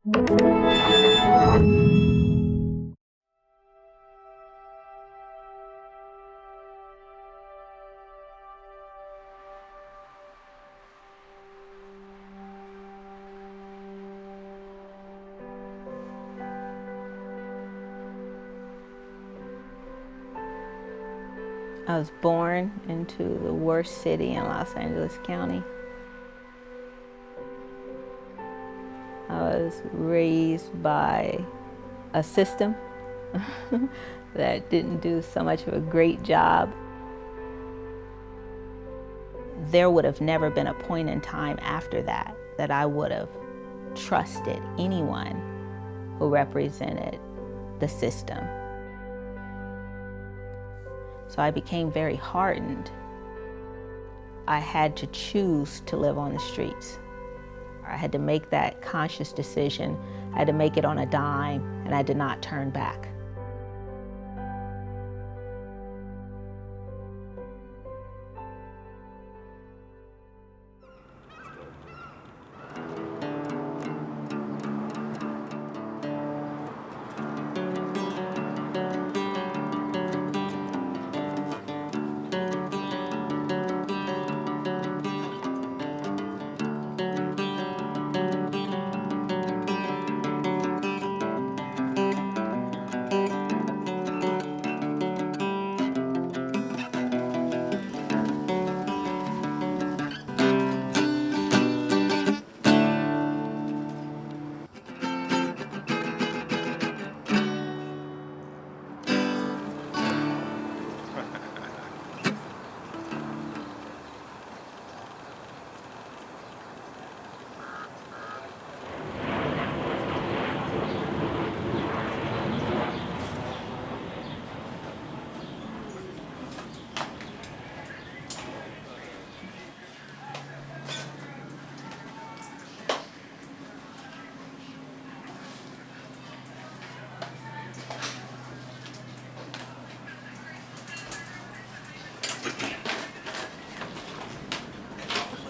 I was born into the worst city in Los Angeles County. I was raised by a system that didn't do so much of a great job. There would have never been a point in time after that that I would have trusted anyone who represented the system. So I became very hardened. I had to choose to live on the streets. I had to make that conscious decision. I had to make it on a dime, and I did not turn back.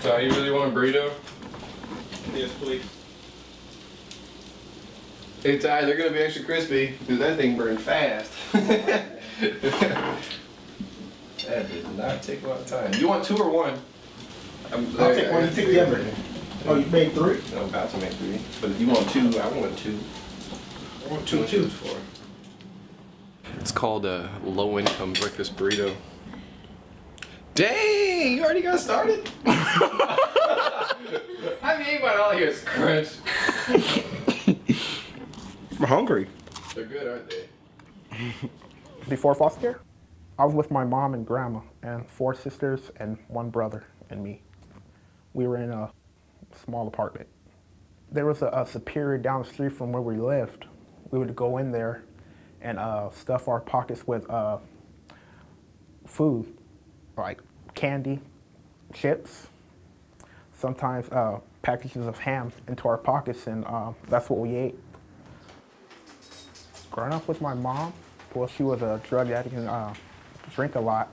So you really want a burrito? Yes, please. Hey Ty, they're gonna be extra crispy because that thing burned fast. That did not take a lot of time. You want 2 or 1? I'll take 1. You take the other. Oh, you made 3? I'm about to make 3. But if you want 2, I want 2. I want 2 and 2. For. It's called a low-income breakfast burrito. Dang, you already got started? I mean, but all I hear is crunch. I'm hungry. They're good, aren't they? Before foster care, I was with my mom and grandma and 4 sisters and 1 brother and me. We were in a small apartment. There was a superior down the street from where we lived. We would go in there and stuff our pockets with food, like candy, chips, sometimes packages of ham into our pockets, and that's what we ate. Growing up with my mom, well, she was a drug addict and drink a lot,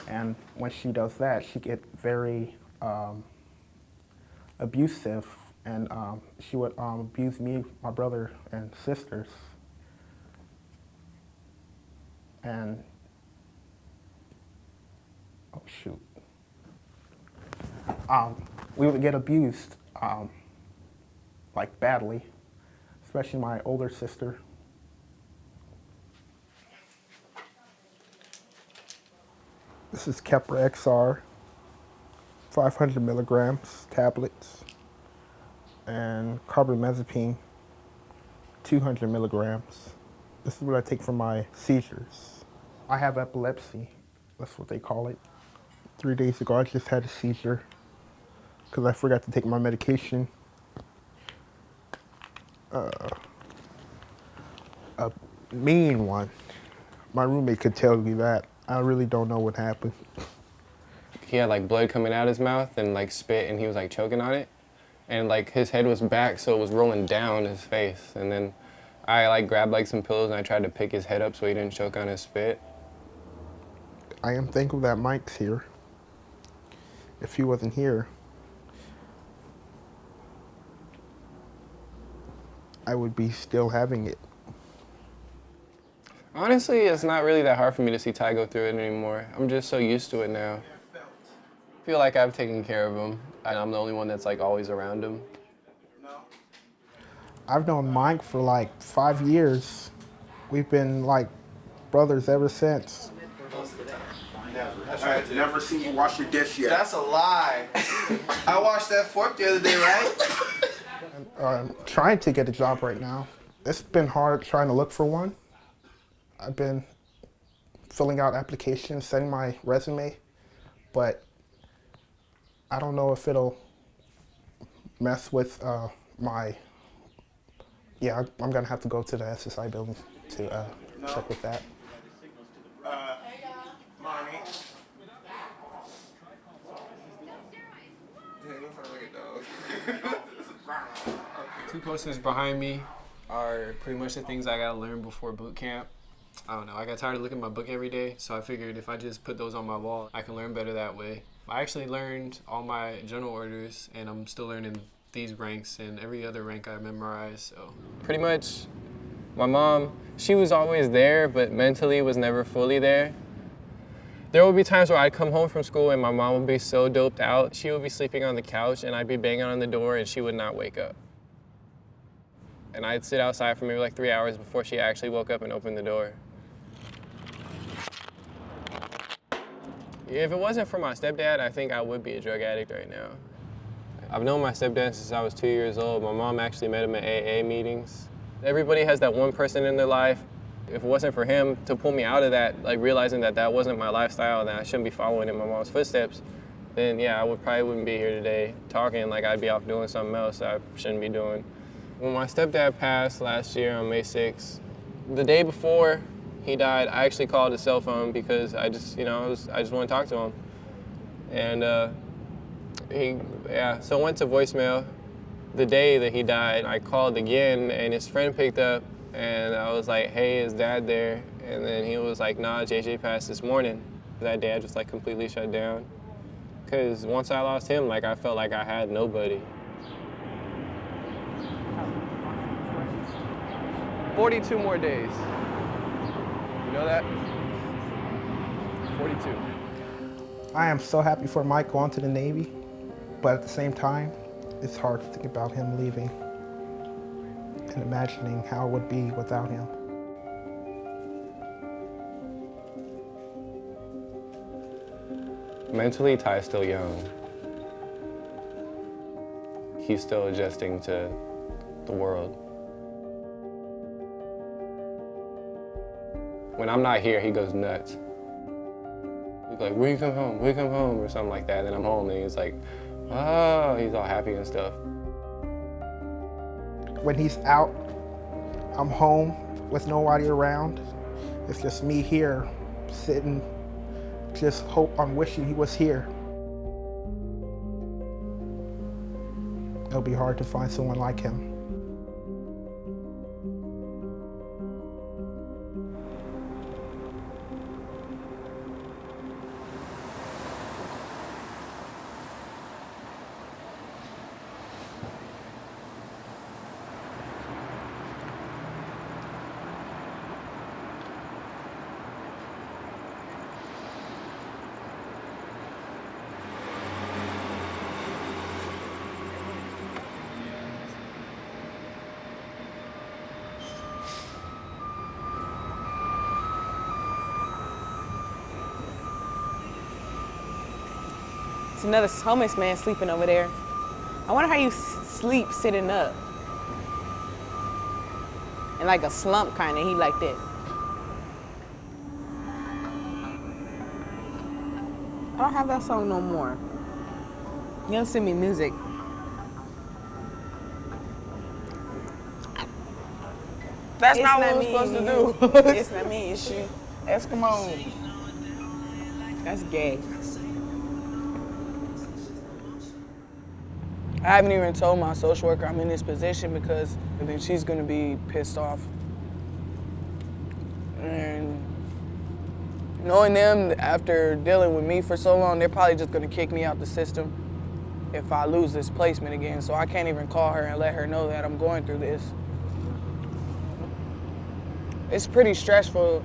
and when she does that, she gets very abusive, and she would abuse me, my brother, and sisters. And oh shoot, we would get abused, like badly, especially my older sister. This is Keppra XR, 500 milligrams tablets, and carbamazepine, 200 milligrams. This is what I take for my seizures. I have epilepsy, that's what they call it. 3 days ago, I just had a seizure because I forgot to take my medication. A mean one. My roommate could tell you that. I really don't know what happened. He had like blood coming out his mouth and like spit, and he was like choking on it. And like his head was back, so it was rolling down his face. And then I like grabbed like some pillows and I tried to pick his head up so he didn't choke on his spit. I am thankful that Mike's here. If he wasn't here, I would be still having it. Honestly, it's not really that hard for me to see Ty go through it anymore. I'm just so used to it now. I feel like I've taken care of him, and I'm the only one that's like always around him. I've known Mike for like 5 years. We've been like brothers ever since. I've never seen you wash your dish yet. That's a lie. I washed that fork the other day, right? I'm trying to get a job right now. It's been hard trying to look for one. I've been filling out applications, sending my resume, but I don't know if it'll mess with yeah, I'm gonna have to go to the SSI building to check with that. Mommy. Two posters behind me are pretty much the things I gotta learn before boot camp. I don't know, I got tired of looking at my book every day, so I figured if I just put those on my wall, I can learn better that way. I actually learned all my general orders, and I'm still learning these ranks and every other rank I memorized, so. Pretty much, my mom, she was always there, but mentally was never fully there. There would be times where I'd come home from school and my mom would be so doped out. She would be sleeping on the couch and I'd be banging on the door and she would not wake up. And I'd sit outside for maybe like 3 hours before she actually woke up and opened the door. If it wasn't for my stepdad, I think I would be a drug addict right now. I've known my stepdad since I was 2 years old. My mom actually met him at AA meetings. Everybody has that one person in their life. If it wasn't for him to pull me out of that, like realizing that that wasn't my lifestyle and that I shouldn't be following in my mom's footsteps, then yeah, probably wouldn't be here today talking. Like I'd be off doing something else I shouldn't be doing. When my stepdad passed last year on May 6th, the day before he died, I actually called his cell phone because I just want to talk to him. And so I went to voicemail. The day that he died, I called again and his friend picked up and I was like, hey, is Dad there? And then he was like, nah, JJ passed this morning. That day I just like completely shut down. Cause once I lost him, like I felt like I had nobody. 42 more days. You know that? 42. I am so happy for Mike going to the Navy, but at the same time, it's hard to think about him leaving and imagining how it would be without him. Mentally, Ty's still young. He's still adjusting to the world. When I'm not here, he goes nuts. He's like, when you come home, or something like that. And then I'm home and he's like, oh, he's all happy and stuff. When he's out, I'm home with nobody around. It's just me here, sitting, I'm wishing he was here. It'll be hard to find someone like him. It's another homeless man sleeping over there. I wonder how you sleep sitting up. In like a slump kind of, he like that. I don't have that song no more. You don't send me music. That's not what we're supposed to do. It's not me, it's you. Eskimo. That's gay. I haven't even told my social worker I'm in this position because then she's gonna be pissed off. And knowing them after dealing with me for so long, they're probably just gonna kick me out the system if I lose this placement again. So I can't even call her and let her know that I'm going through this. it's pretty stressful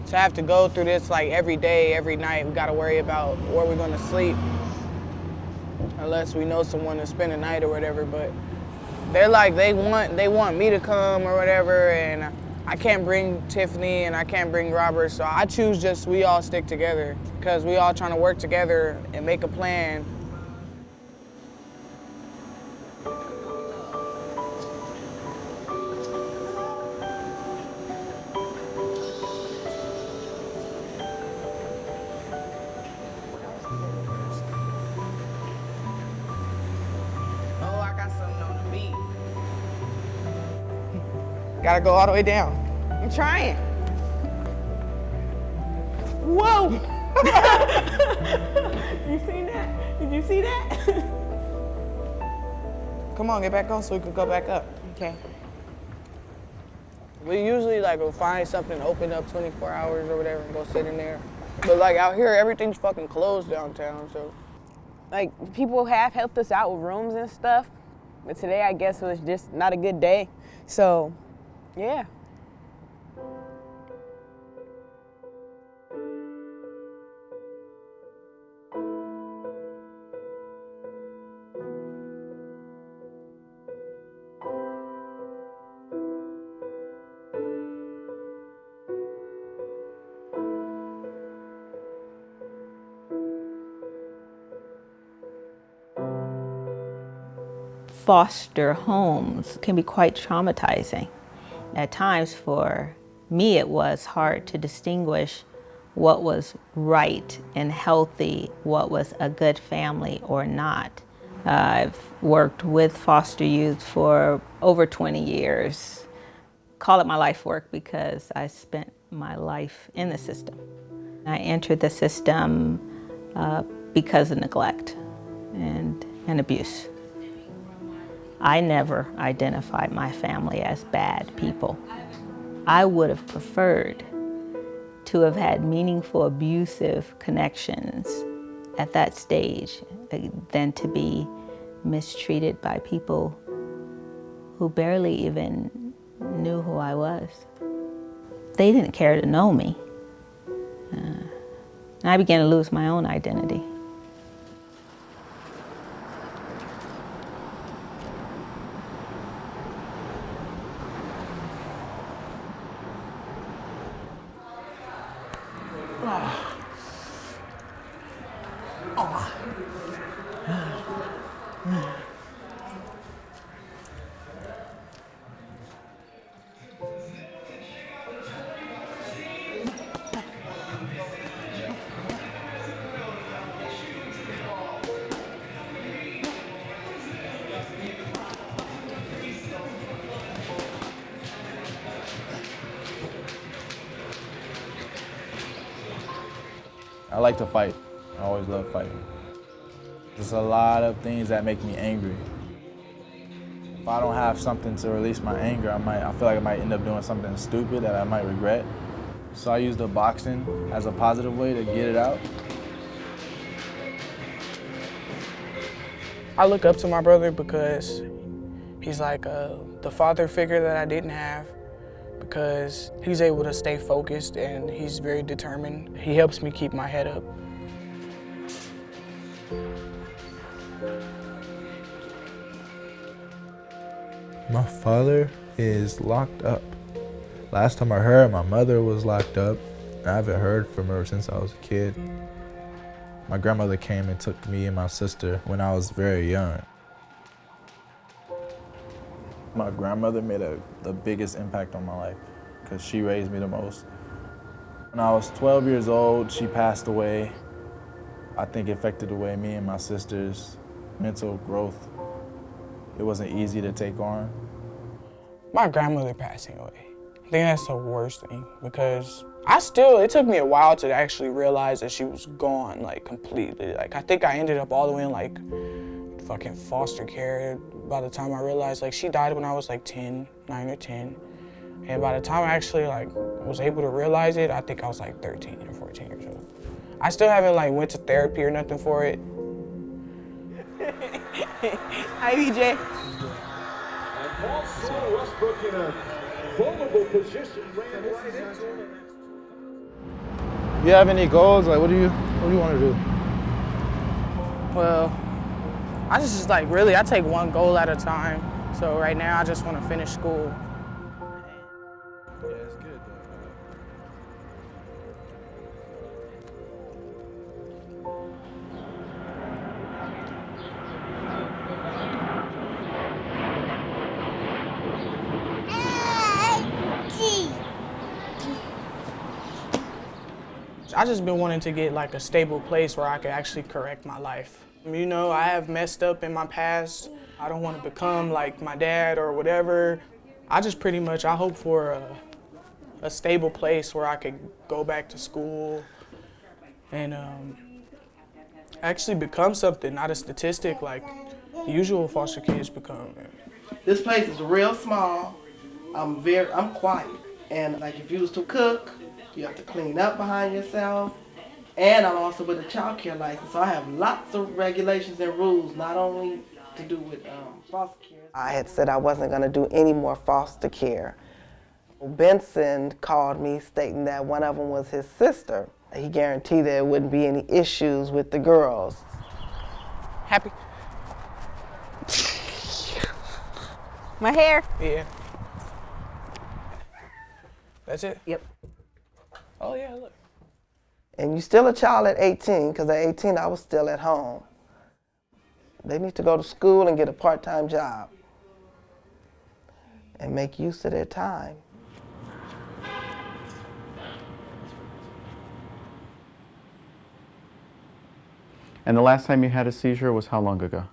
to have to go through this like every day, every night. We gotta worry about where we're gonna sleep, unless we know someone to spend the night or whatever. But they're like, they want me to come or whatever, and I can't bring Tiffany and I can't bring Robert, so I choose just we all stick together, because we all trying to work together and make a plan. Oh, I got something on the beat. Gotta go all the way down. I'm trying. Whoa! You seen that? Did you see that? Come on, get back on so we can go back up. Okay. We usually like will find something open up 24 hours or whatever and go sit in there. But like out here, everything's fucking closed downtown, so. Like, people have helped us out with rooms and stuff, but today I guess it was just not a good day. So, yeah. Foster homes can be quite traumatizing. At times for me it was hard to distinguish what was right and healthy, what was a good family or not. I've worked with foster youth for over 20 years. Call it my life work because I spent my life in the system. I entered the system because of neglect and abuse. I never identified my family as bad people. I would have preferred to have had meaningful abusive connections at that stage than to be mistreated by people who barely even knew who I was. They didn't care to know me. And I began to lose my own identity. I like to fight. I always love fighting. There's a lot of things that make me angry. If I don't have something to release my anger, I feel like I might end up doing something stupid that I might regret. So I use the boxing as a positive way to get it out. I look up to my brother because he's like the father figure that I didn't have, because he's able to stay focused and he's very determined. He helps me keep my head up. My father is locked up. Last time I heard, my mother was locked up. I haven't heard from her since I was a kid. My grandmother came and took me and my sister when I was very young. My grandmother made the biggest impact on my life because she raised me the most. When I was 12 years old, she passed away. I think it affected the way me and my sister's mental growth. It wasn't easy to take on. My grandmother passing away, I think that's the worst thing, because it took me a while to actually realize that she was gone, like completely. Like I think I ended up all the way in like fucking foster care by the time I realized like she died when I was like 9 or 10. And by the time I actually like was able to realize it, I think I was like 13 or 14 years old. I still haven't like went to therapy or nothing for it. Hi, BJ. Westbrook in a vulnerable position, ran right into him. You have any goals? Like, what do you want to do? Well, I just like really, I take one goal at a time. So right now, I just want to finish school. Yeah, it's good though. I just been wanting to get like a stable place where I could actually correct my life. You know, I have messed up in my past. I don't want to become like my dad or whatever. I just pretty much, I hope for a stable place where I could go back to school and actually become something, not a statistic like usual foster kids become. This place is real small. I'm quiet. And like if you was to cook, you have to clean up behind yourself. And I'm also with a child care license, so I have lots of regulations and rules, not only to do with foster care. I had said I wasn't going to do any more foster care. Benson called me stating that one of them was his sister. He guaranteed there wouldn't be any issues with the girls. Happy? My hair. Yeah. That's it? Yep. Oh yeah, look. And you're still a child at 18, because at 18 I was still at home. They need to go to school and get a part-time job and make use of their time. And the last time you had a seizure was how long ago?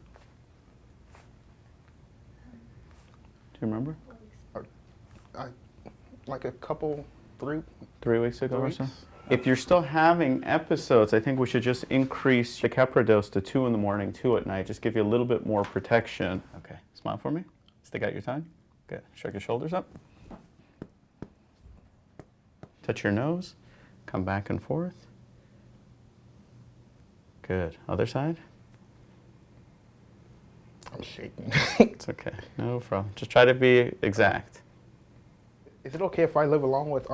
Do you remember? Like a couple, 3 weeks ago or so? weeks. If you're still having episodes, I think we should just increase the Keppra dose to 2 in the morning, 2 at night. Just give you a little bit more protection. Okay, smile for me. Stick out your tongue. Good. Shrug your shoulders up. Touch your nose. Come back and forth. Good. Other side. I'm shaking. It's okay. No problem. Just try to be exact. Is it okay if I live alone with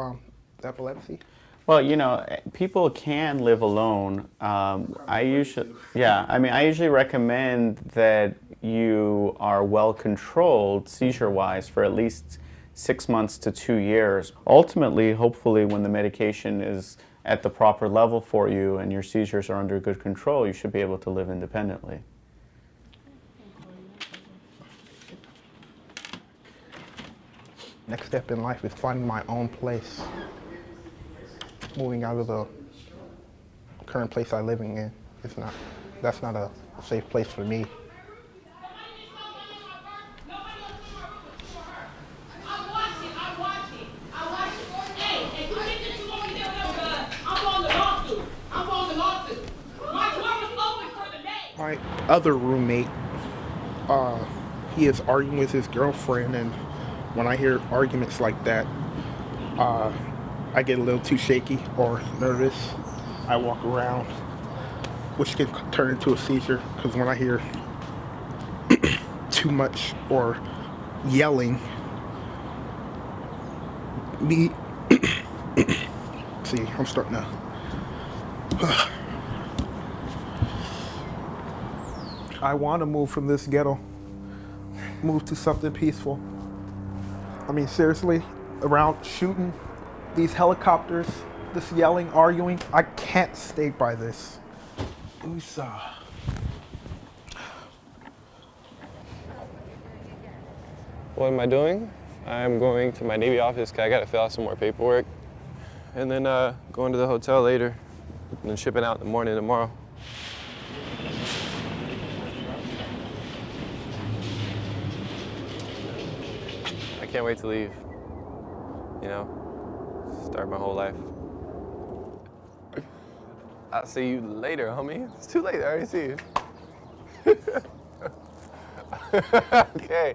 epilepsy? Well, you know, people can live alone. I usually recommend that you are well controlled seizure-wise for at least 6 months to 2 years. Ultimately, hopefully, when the medication is at the proper level for you and your seizures are under good control, you should be able to live independently. Next step in life is finding my own place. Moving out of the current place I'm living in, that's not a safe place for me. My other roommate, he is arguing with his girlfriend, and when I hear arguments like that, I get a little too shaky or nervous. I walk around, which can turn into a seizure, because when I hear too much or yelling, see, I'm starting to I want to move from this ghetto, move to something peaceful. I mean, seriously, around shooting these helicopters, this yelling, arguing, I can't stay by this. USA. What am I doing? I'm going to my Navy office because I got to fill out some more paperwork. And then going to the hotel later and then shipping out in the morning tomorrow. I can't wait to leave, you know, start my whole life. I'll see you later, homie. It's too late, I already see you. Okay.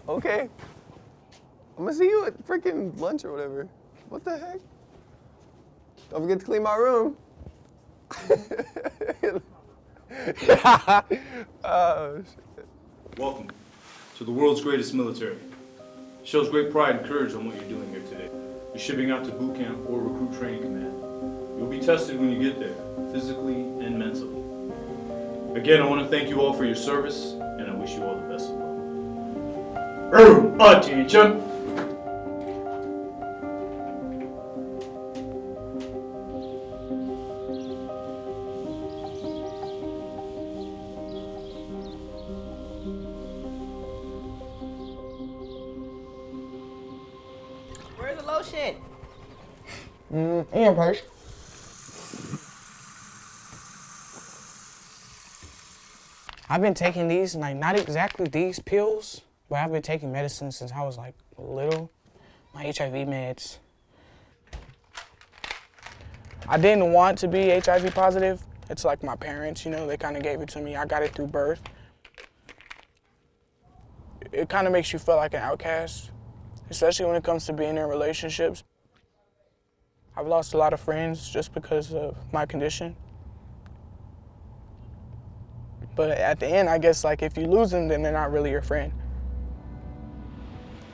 Okay. I'm gonna see you at freaking lunch or whatever. What the heck? Don't forget to clean my room. Oh, shit. Welcome to the world's greatest military. It shows great pride and courage on what you're doing here today. You're shipping out to boot camp or recruit training command. You'll be tested when you get there, physically and mentally. Again, I want to thank you all for your service, and I wish you all the best of luck. Attention! Where's the lotion? In your purse. I've been taking these, like not exactly these pills, but I've been taking medicine since I was like little. My HIV meds. I didn't want to be HIV positive. It's like my parents, you know, they kind of gave it to me. I got it through birth. It kind of makes you feel like an outcast, especially when it comes to being in relationships. I've lost a lot of friends just because of my condition. But at the end, I guess, like, if you lose them, then they're not really your friend.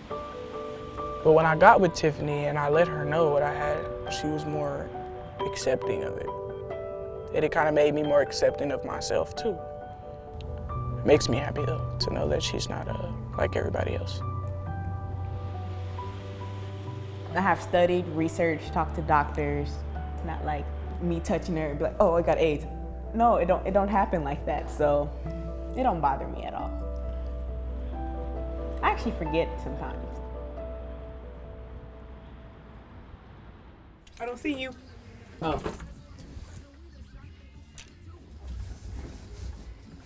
But when I got with Tiffany and I let her know what I had, she was more accepting of it. And it kind of made me more accepting of myself, too. It makes me happy, though, to know that she's not like everybody else. I have studied, researched, talked to doctors. It's not like me touching her and be like, oh, I got AIDS. No, it don't happen like that, so it don't bother me at all. I actually forget sometimes. I don't see you. Oh.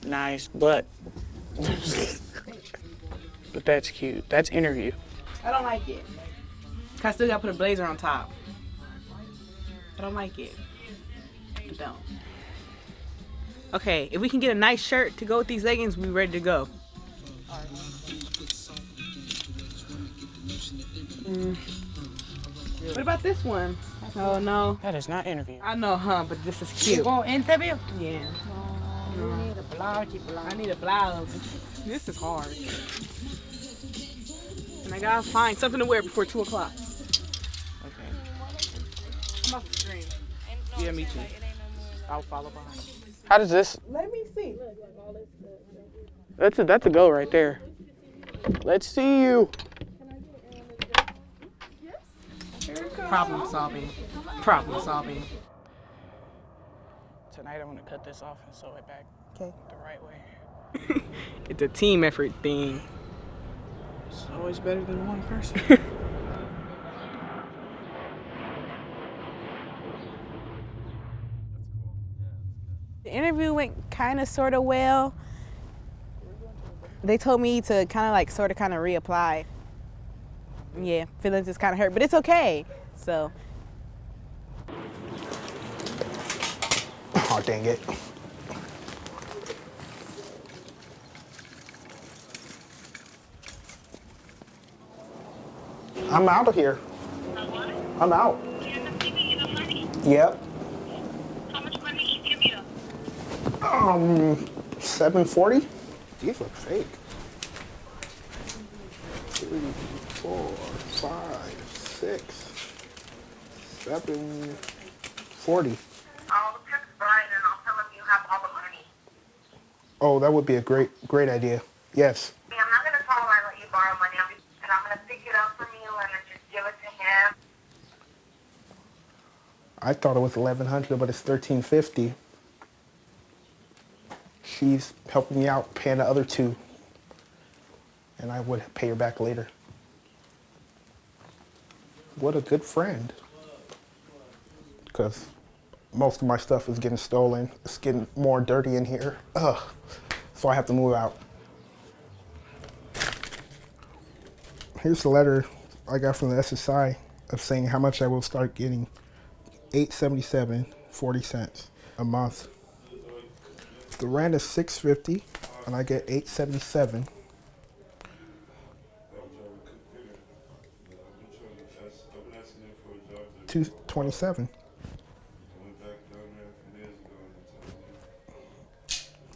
Nice butt. But that's cute. That's interview. I don't like it. I still gotta put a blazer on top. I don't like it. I don't. Okay, if we can get a nice shirt to go with these leggings, we're ready to go. What about this one? Oh no. That is not interview. I know, huh? But this is cute. You want interview? Yeah. You need a blouse. I need a blouse. This is hard. And I gotta find something to wear before 2 o'clock. Okay. I'm off the screen. Yeah, me too. I'll follow behind. How does this? Let me see. That's a go right there. Let's see you. Problem solving. Problem solving. Tonight I want to cut this off and sew it back the right way. It's a team effort thing. It's always better than one person. The interview went kind of sort of well. They told me to kind of like sort of kind of reapply. Yeah, feelings is kind of hurt, but it's okay. So. Oh, dang it. I'm out of here. I'm out. Yep. How much money did she give you? $740. These look fake. 3, 4, 5, 6, 740. I'll text Brian and I'll tell him you have all the money. Oh, that would be a great idea. Yes. Yeah, I'm not going to tell him I let you borrow money, and I'm going to pick it up from you and then just give it to him. I thought it was $1,100, but it's $1,350. She's helping me out, paying the other two, and I would pay her back later. What a good friend. Because most of my stuff is getting stolen. It's getting more dirty in here. Ugh. So I have to move out. Here's the letter I got from the SSI of saying how much I will start getting. $877.40 a month. The rent is $650, and I get $877. $227.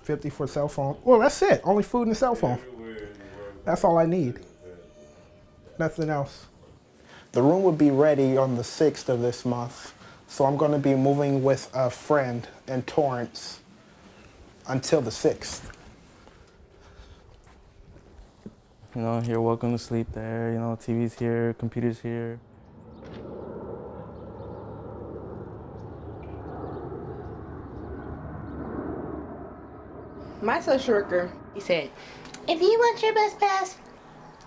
$50 for a cell phone. Well, that's it. Only food and a cell phone. That's all I need. Nothing else. The room will be ready on the 6th of this month. So I'm going to be moving with a friend in Torrance until the 6th. You know, you're welcome to sleep there. You know, TV's here, computer's here. My social worker, he said, if you want your bus pass,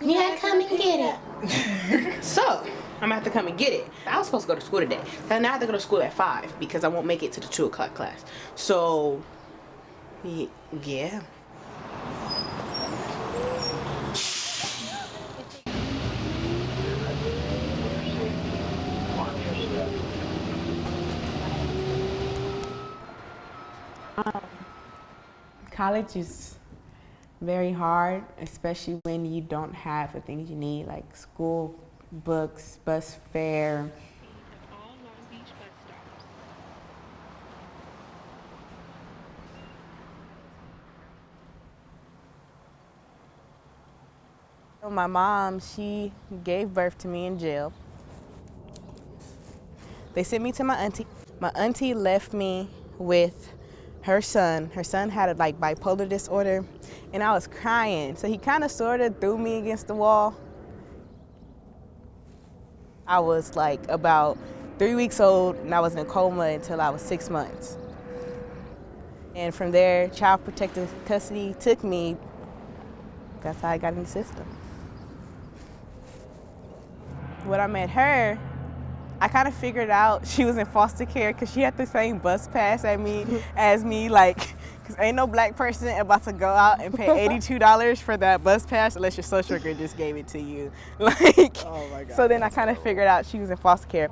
you gotta come and get it. So, I'm gonna have to come and get it. I was supposed to go to school today. So now I have to go to school at 5 because I won't make it to the 2 o'clock class. So, yeah. College is very hard, especially when you don't have the things you need, like school, books, bus fare. My mom, she gave birth to me in jail. They sent me to my auntie. My auntie left me with her son. Her son had like bipolar disorder, and I was crying. So he kind of sort of threw me against the wall. I was like about 3 weeks old, and I was in a coma until I was 6 months. And from there, Child Protective Custody took me. That's how I got in the system. When I met her, I kind of figured out she was in foster care because she had the same bus pass as me, like, because ain't no black person about to go out and pay $82 for that bus pass unless your social worker just gave it to you. Like, oh my God, so then I kind of figured out she was in foster care.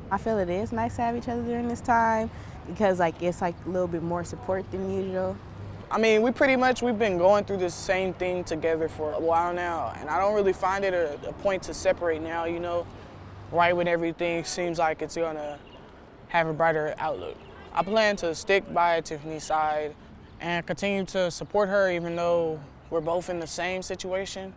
I feel it is nice to have each other during this time because like it's like a little bit more support than usual. I mean, we've been going through this same thing together for a while now, and I don't really find it a point to separate now, you know, right when everything seems like it's gonna have a brighter outlook. I plan to stick by Tiffany's side and continue to support her even though we're both in the same situation.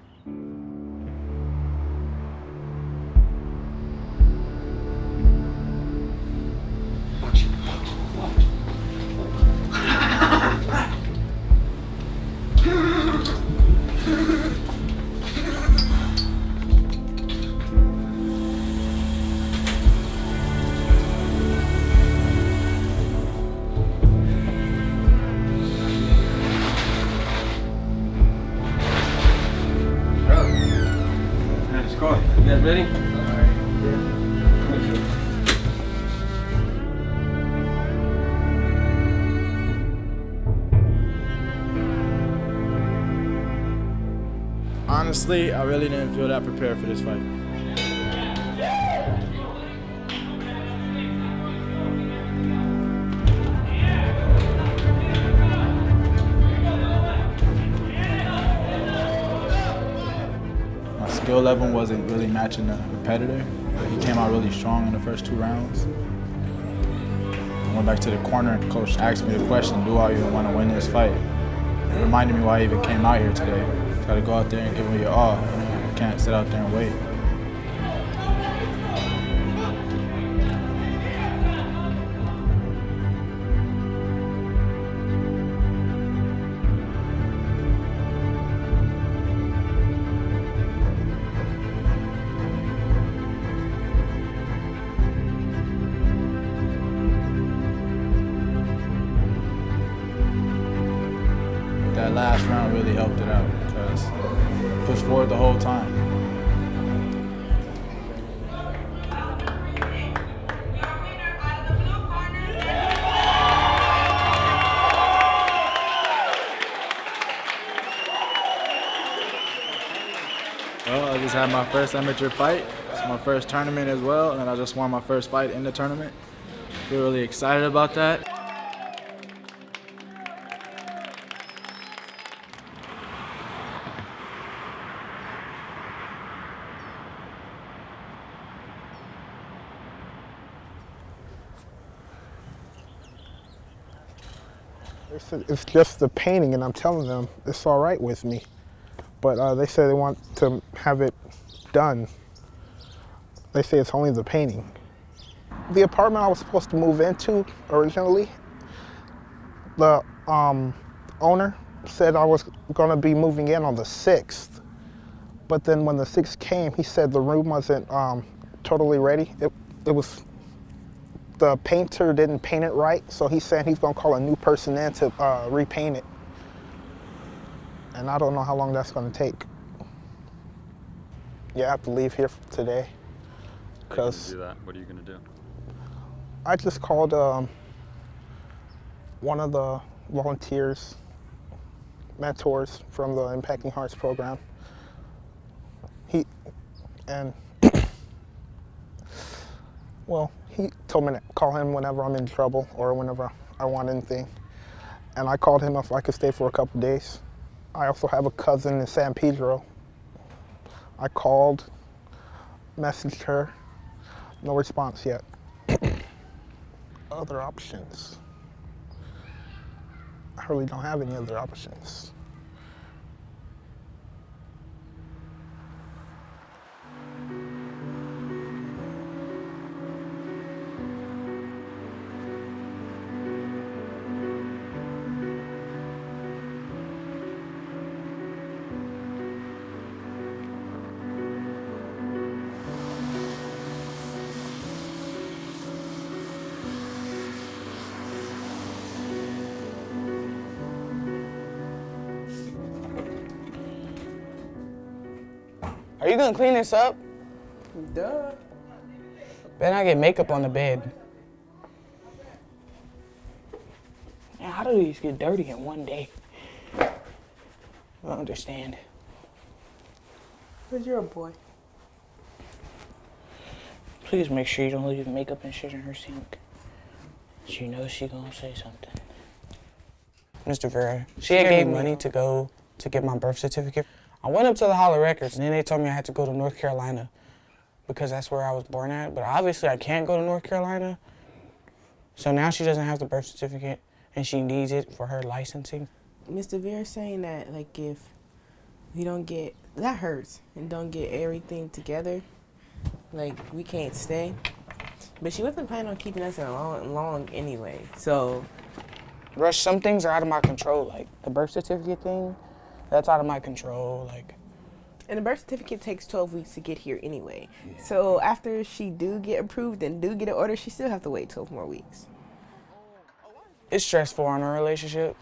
You guys ready? Honestly, I really didn't feel that prepared for this fight. My skill level wasn't really matching the competitor, but he came out really strong in the first 2 rounds. I went back to the corner and the coach asked me the question, do I even want to win this fight? It reminded me why I even came out here today. Got to go out there and give it your all. You can't sit out there and wait. That last round really helped it out because it pushed forward the whole time. Well, I just had my first amateur fight. It's my first tournament as well, and I just won my first fight in the tournament. I feel really excited about that. They said it's just the painting, and I'm telling them it's all right with me. But they say they want to have it done. They say it's only the painting. The apartment I was supposed to move into originally, the owner said I was going to be moving in on the 6th. But then when the 6th came, he said the room wasn't totally ready. It was, the painter didn't paint it right, so he said he's going to call a new person in to repaint it. And I don't know how long that's going to take. Yeah, I have to leave here today. Because do that. What are you going to do? I just called one of the volunteers, mentors from the Impacting Hearts program. He told me to call him whenever I'm in trouble or whenever I want anything. And I called him if I could stay for a couple days. I also have a cousin in San Pedro. I called, messaged her, no response yet. Other options. I really don't have any other options. Are you gonna clean this up? Duh. Better not get makeup on the bed. Man, how do these get dirty in one day? I don't understand. Because you're a boy. Please make sure you don't leave makeup and shit in her sink. She knows she gonna say something. Mr. Vera, she had gave me money to go to get my birth certificate. I went up to the Hall of Records, and then they told me I had to go to North Carolina because that's where I was born at. But obviously, I can't go to North Carolina. So now she doesn't have the birth certificate, and she needs it for her licensing. Mr. Vera's saying that, like, if we don't get, that hurts, and don't get everything together, like, we can't stay. But she wasn't planning on keeping us in long anyway, so. Rush, some things are out of my control, like the birth certificate thing. That's out of my control, like. And the birth certificate takes 12 weeks to get here anyway. Yeah. So after she do get approved and do get an order, she still have to wait 12 more weeks. It's stressful on our relationship,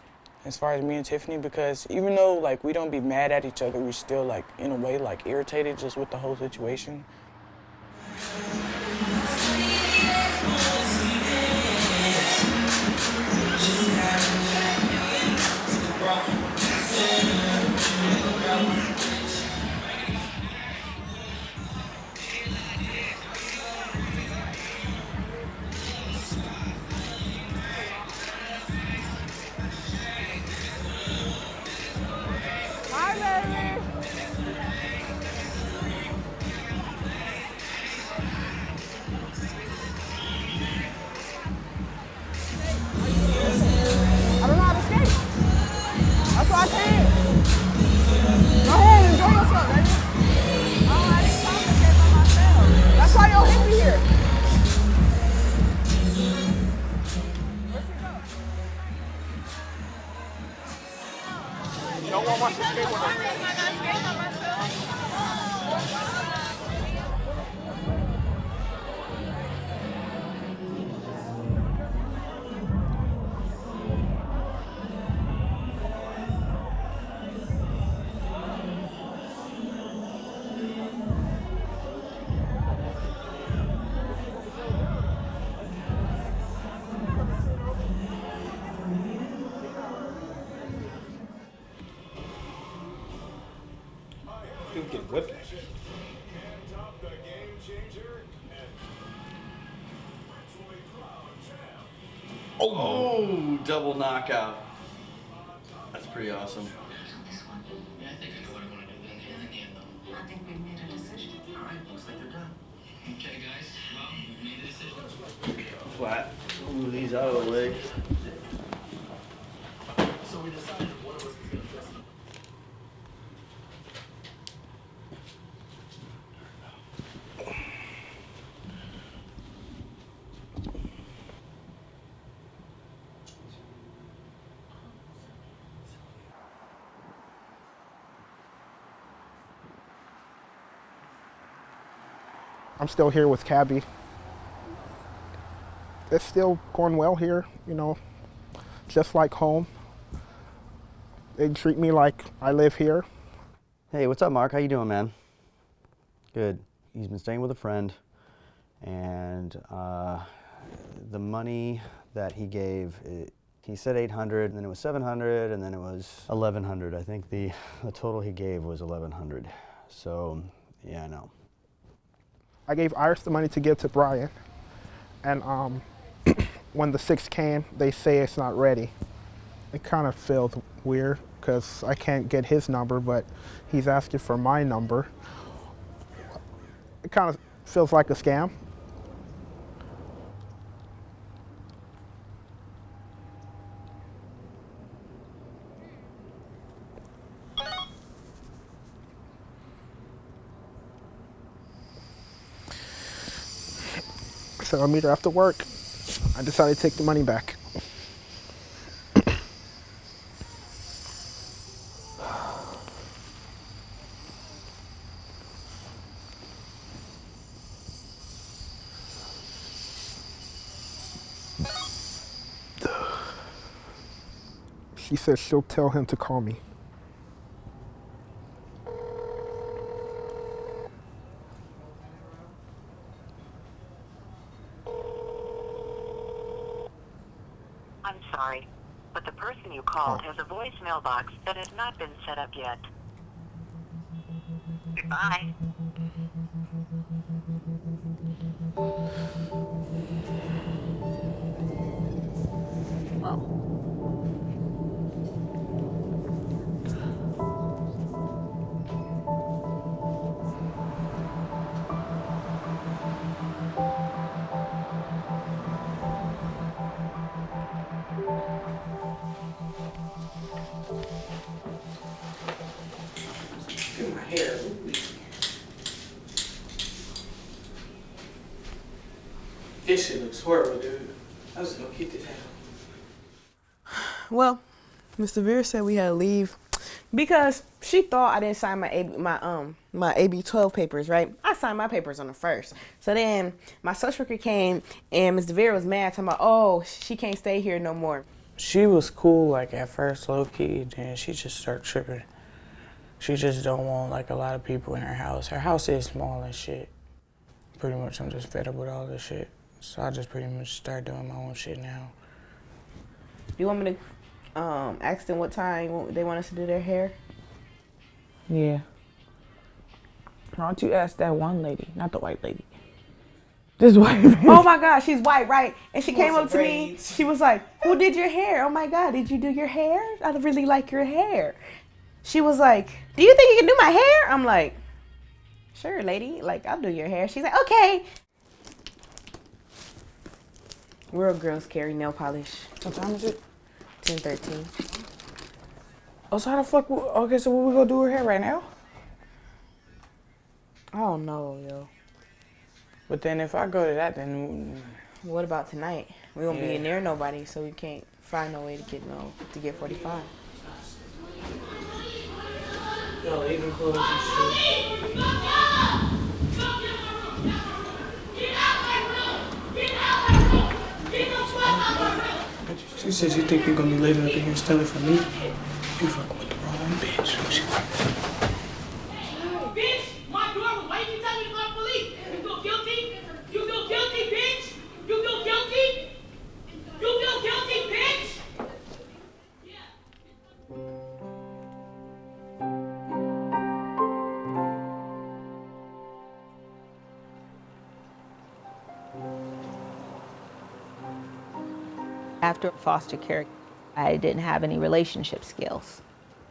as far as me and Tiffany, because even though like we don't be mad at each other, we still like in a way like irritated just with the whole situation. Oh, double knockout. That's pretty awesome. I think I know what I want to do then in the end, though. I think we've made a decision. All right, looks like they're done. Okay, guys, well, we made a decision. Flat. Ooh, these auto legs. I'm still here with Cabby. It's still going well here, you know, just like home. They treat me like I live here. Hey, what's up, Mark? How you doing, man? Good. He's been staying with a friend, and the money that he gave, he said 800, and then it was 700, and then it was 1100. I think the total he gave was 1100. So, yeah, I know. I gave Iris the money to give to Brian, and when the 6 came, they say it's not ready. It kind of feels weird because I can't get his number, but he's asking for my number. It kind of feels like a scam. So I'll meet her after work. I decided to take the money back. She says she'll tell him to call me. I'm sorry, but the person you called has a voicemail box that has not been set up yet. Goodbye. Wow. Look at my hair. This shit looks horrible, dude. I was gonna keep this hair. Well, Mr. Vera said we had to leave because she thought I didn't sign my AB 12 papers, right? I signed my papers on the 1st. So then my social worker came and Mr. Vera was mad, talking about, oh, she can't stay here no more. She was cool, like, at first, low-key, then she just started tripping. She just don't want, like, a lot of people in her house. Her house is small and shit. Pretty much, I'm just fed up with all this shit. So I just pretty much start doing my own shit now. Do you want me to ask them what time they want us to do their hair? Yeah. Why don't you ask that one lady, not the white lady. This white lady. Oh my God, she's white, right? And she came Want up some to me. braids. She was like, who did your hair? Oh my God, did you do your hair? I really like your hair. She was like, do you think you can do my hair? I'm like, sure, lady. Like, I'll do your hair. She's like, okay. Real girls carry nail polish. What time is it? 10:13. Oh, so how the fuck, okay, so what we gonna do her hair right now? I don't know, yo. But then if I go to that, then... What about tonight? We won't be Yeah. near nobody, so we can't find no way to get 45. Yo, even clothes and shit. She said you think you're gonna be living up in here stealing from me? You fucking with the wrong bitch. Bitch, my door, why you tell me to call the police? You feel guilty? You feel guilty, bitch? You feel guilty? You feel guilty, bitch? After foster care, I didn't have any relationship skills.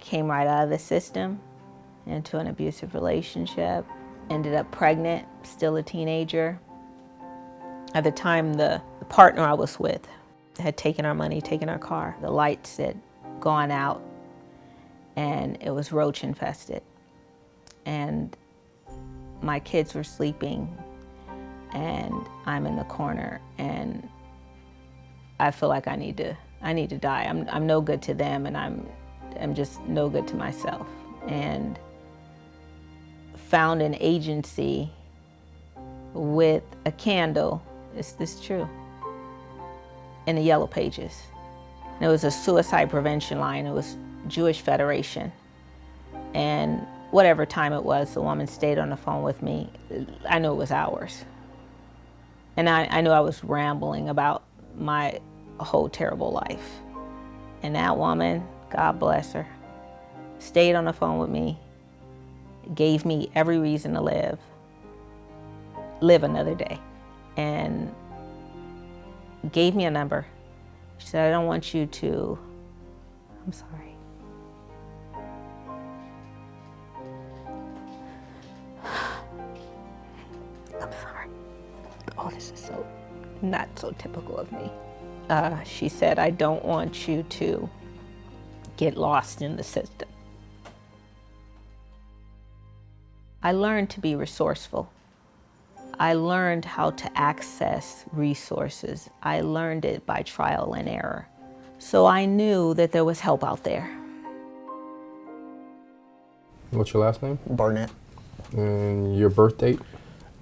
Came right out of the system into an abusive relationship, ended up pregnant, still a teenager. At the time, the partner I was with had taken our money, taken our car. The lights had gone out and it was roach infested. And my kids were sleeping and I'm in the corner and I feel like I need to die. I'm no good to them and I'm just no good to myself. And found an agency with a candle, is this true? In the Yellow Pages. And it was a suicide prevention line. It was Jewish Federation. And whatever time it was, the woman stayed on the phone with me. I knew it was hours. And I knew I was rambling about my whole terrible life. And that woman, God bless her, stayed on the phone with me, gave me every reason to live another day, and gave me a number. She said, I don't want you to, I'm sorry. I'm sorry. Oh, this is so not so typical of me. She said, I don't want you to get lost in the system. I learned to be resourceful. I learned how to access resources. I learned it by trial and error. So I knew that there was help out there. What's your last name? Barnett. And your birth date?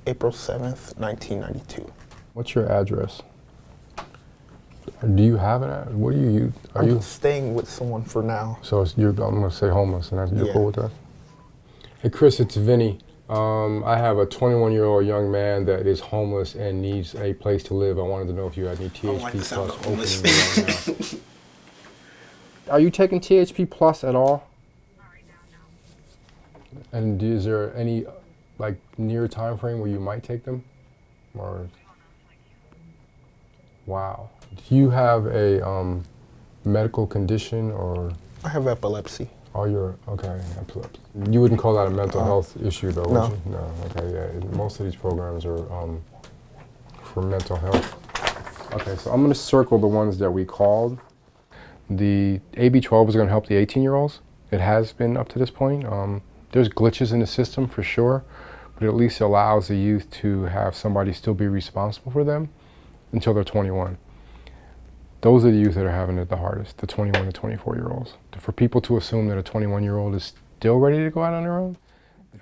April 7th, 1992. What's your address? Do you have an address? What do you use? Are you staying with someone for now? So I'm going to say homeless, and you're Yeah. cool with that? Hey, Chris, it's Vinny. I have a 21-year-old young man that is homeless and needs a place to live. I wanted to know if you had any THP Plus opening right now. Are you taking THP Plus at all? And is there any like near time frame where you might take them? Or wow. Do you have a medical condition or? I have epilepsy. Oh, you're, okay, epilepsy. You wouldn't call that a mental health issue though, would No. you? No, okay, yeah. Most of these programs are for mental health. Okay, so I'm gonna circle the ones that we called. The AB12 is gonna help the 18-year-olds. It has been up to this point. There's glitches in the system for sure, but it at least allows the youth to have somebody still be responsible for them until they're 21. Those are the youth that are having it the hardest, the 21 to 24-year-olds. For people to assume that a 21-year-old is still ready to go out on their own,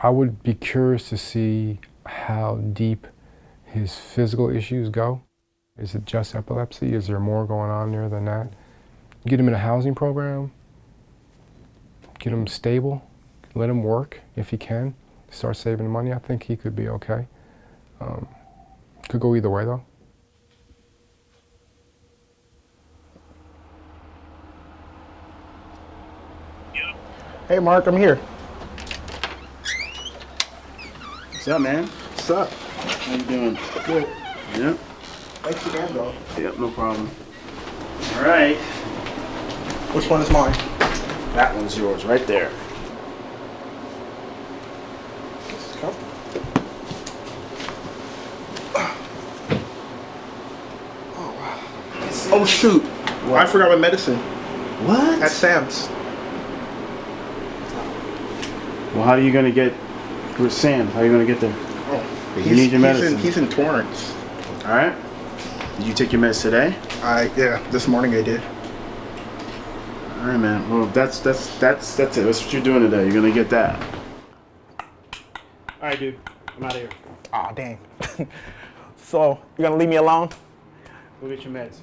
I would be curious to see how deep his physical issues go. Is it just epilepsy? Is there more going on there than that? Get him in a housing program, get him stable, let him work if he can, start saving money. I think he could be okay. Could go either way though. Hey, Mark, I'm here. What's up, man? What's up? How you doing? Good. Yep. Thanks again, though. Yep, no problem. All right. Which one is mine? That one's yours, right there. Oh, shoot. What? I forgot my medicine. What? At Sam's. Well, how are you gonna get with Sam? How are you gonna get there? Oh, You need your medicine. He's in Torrance. All right. Did you take your meds today? Yeah, this morning I did. All right, man. Well, that's it. That's what you're doing today. You're gonna get that. All right, dude. I'm out of here. Aw, dang. So, you're gonna leave me alone? Go get your meds.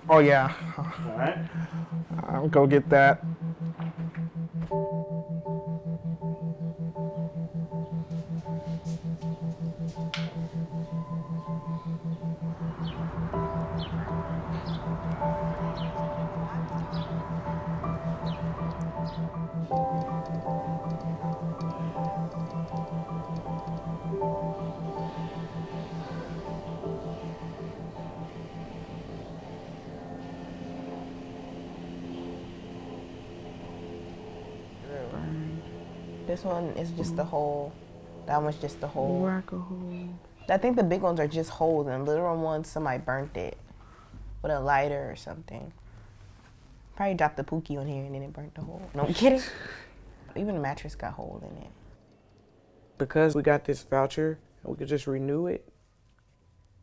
Oh, yeah. All right. I'll go get that. This one is just the hole. That one's just the hole. Work a hole. I think the big ones are just holes, and the little ones somebody burnt it with a lighter or something. Probably dropped the pookie on here and then it burnt the hole. No, I'm kidding. Even the mattress got holes in it. Because we got this voucher, we could just renew it.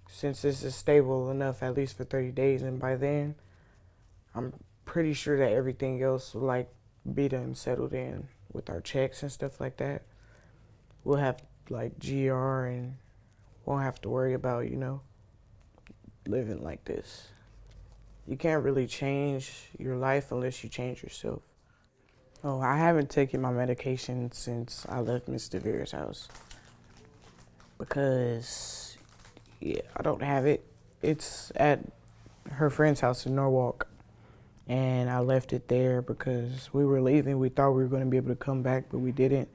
Since this is stable enough, at least for 30 days, and by then, I'm pretty sure that everything else will like be done settled in with our checks and stuff like that. We'll have like GR and won't have to worry about, you know, living like this. You can't really change your life unless you change yourself. Oh, I haven't taken my medication since I left Miss DeVere's house. Because, yeah, I don't have it. It's at her friend's house in Norwalk. And I left it there because we were leaving. We thought we were going to be able to come back, but we didn't.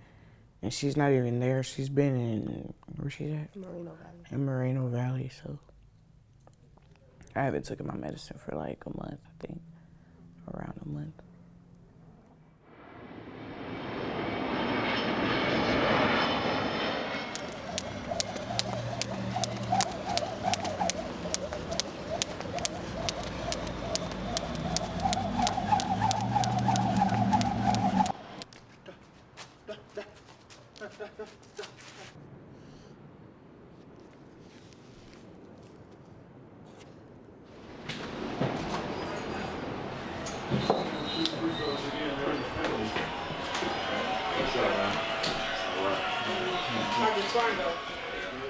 And she's not even there. She's been in, where's she at? Moreno Valley. In Moreno Valley, so. I haven't taken my medicine for like a month, I think. Around a month.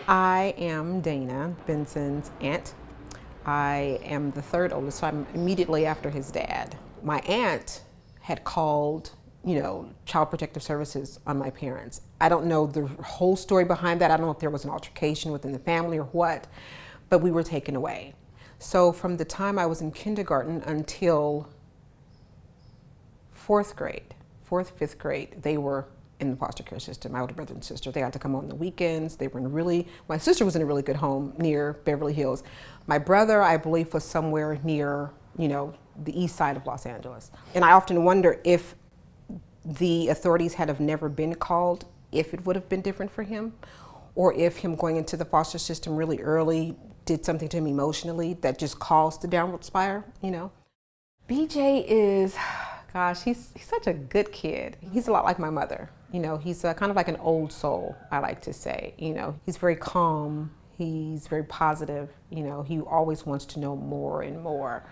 I am Dana, Benson's aunt. I am the third oldest, so I'm immediately after his dad. My aunt had called, you know, Child Protective Services on my parents. I don't know the whole story behind that. I don't know if there was an altercation within the family or what, but we were taken away. So from the time I was in kindergarten until fourth, fifth grade, they were in the foster care system. My older brother and sister, they had to come on the weekends. They were in my sister was in a really good home near Beverly Hills. My brother, I believe, was somewhere near, you know, the east side of Los Angeles. And I often wonder if the authorities had have never been called, if it would have been different for him, or if him going into the foster system really early did something to him emotionally that just caused the downward spiral, you know. BJ is, gosh, he's such a good kid. He's a lot like my mother. You know, he's kind of like an old soul, I like to say. You know, he's very calm. He's very positive. You know, he always wants to know more and more.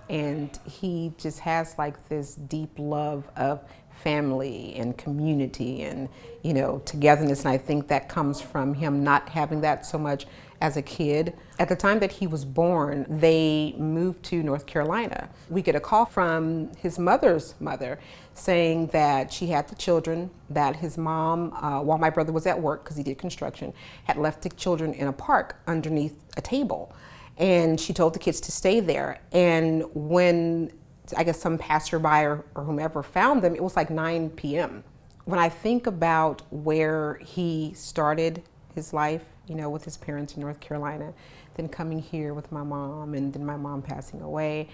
And he just has like this deep love of family and community and, you know, togetherness. And I think that comes from him not having that so much as a kid. At the time that he was born, they moved to North Carolina. We get a call from his mother's mother saying that she had the children, that his mom, while my brother was at work, because he did construction, had left the children in a park underneath a table. And she told the kids to stay there. And when, I guess, some passerby or whomever found them, it was like 9 p.m. When I think about where he started his life, you know, with his parents in North Carolina, then coming here with my mom, and then my mom passing away,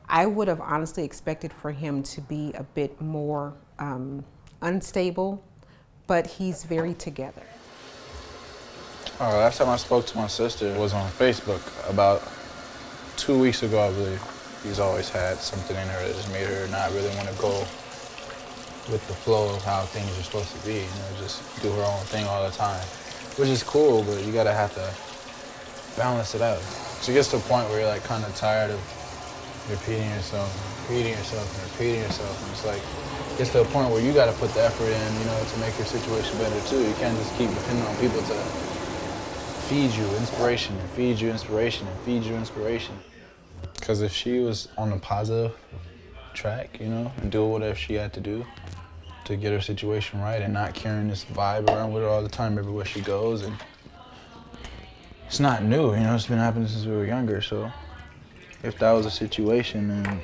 I would have honestly expected for him to be a bit more unstable, but he's very together. Last time I spoke to my sister was on Facebook about 2 weeks ago, I believe. He's always had something in her that just made her not really want to go with the flow of how things are supposed to be, you know, just do her own thing all the time, which is cool, but you gotta have to balance it out. So it gets to a point where you're like kind of tired of repeating yourself, and repeating yourself, and repeating yourself, and it's like, it gets to a point where you gotta put the effort in, you know, to make your situation better too. You can't just keep depending on people to feed you inspiration, and feed you inspiration, and feed you inspiration. Because if she was on a positive track, you know, and do whatever she had to do to get her situation right and not carrying this vibe around with her all the time everywhere she goes, and it's not new, you know, it's been happening since we were younger, so if that was a situation, then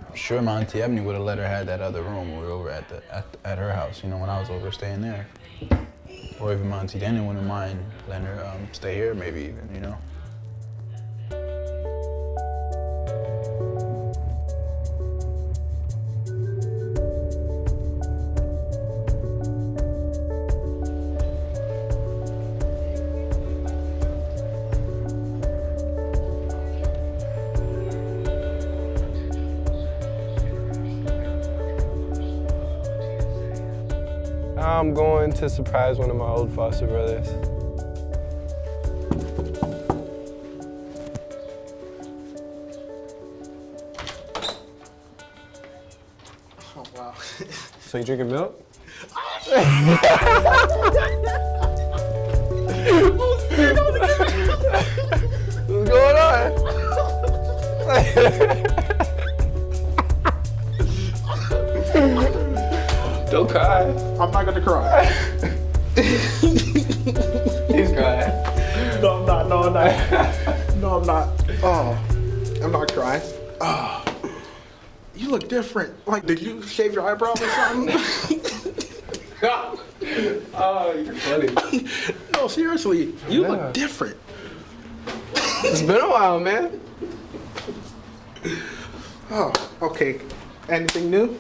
I'm sure my Auntie Ebony would have let her have that other room we were over at her house, you know, when I was over staying there. Or even my Auntie Dana wouldn't mind letting her stay here maybe even, you know. I'm going to surprise one of my old foster brothers. Oh, wow. So you drinking milk? What's going on? Don't cry. I'm not gonna cry. He's crying. No, I'm not. No, I'm not. No, I'm not. Oh, I'm not crying. Oh, you look different. Like, did you shave your eyebrows or something? Oh, you're funny. No, seriously, you look different. It's been a while, man. Oh, okay. Anything new?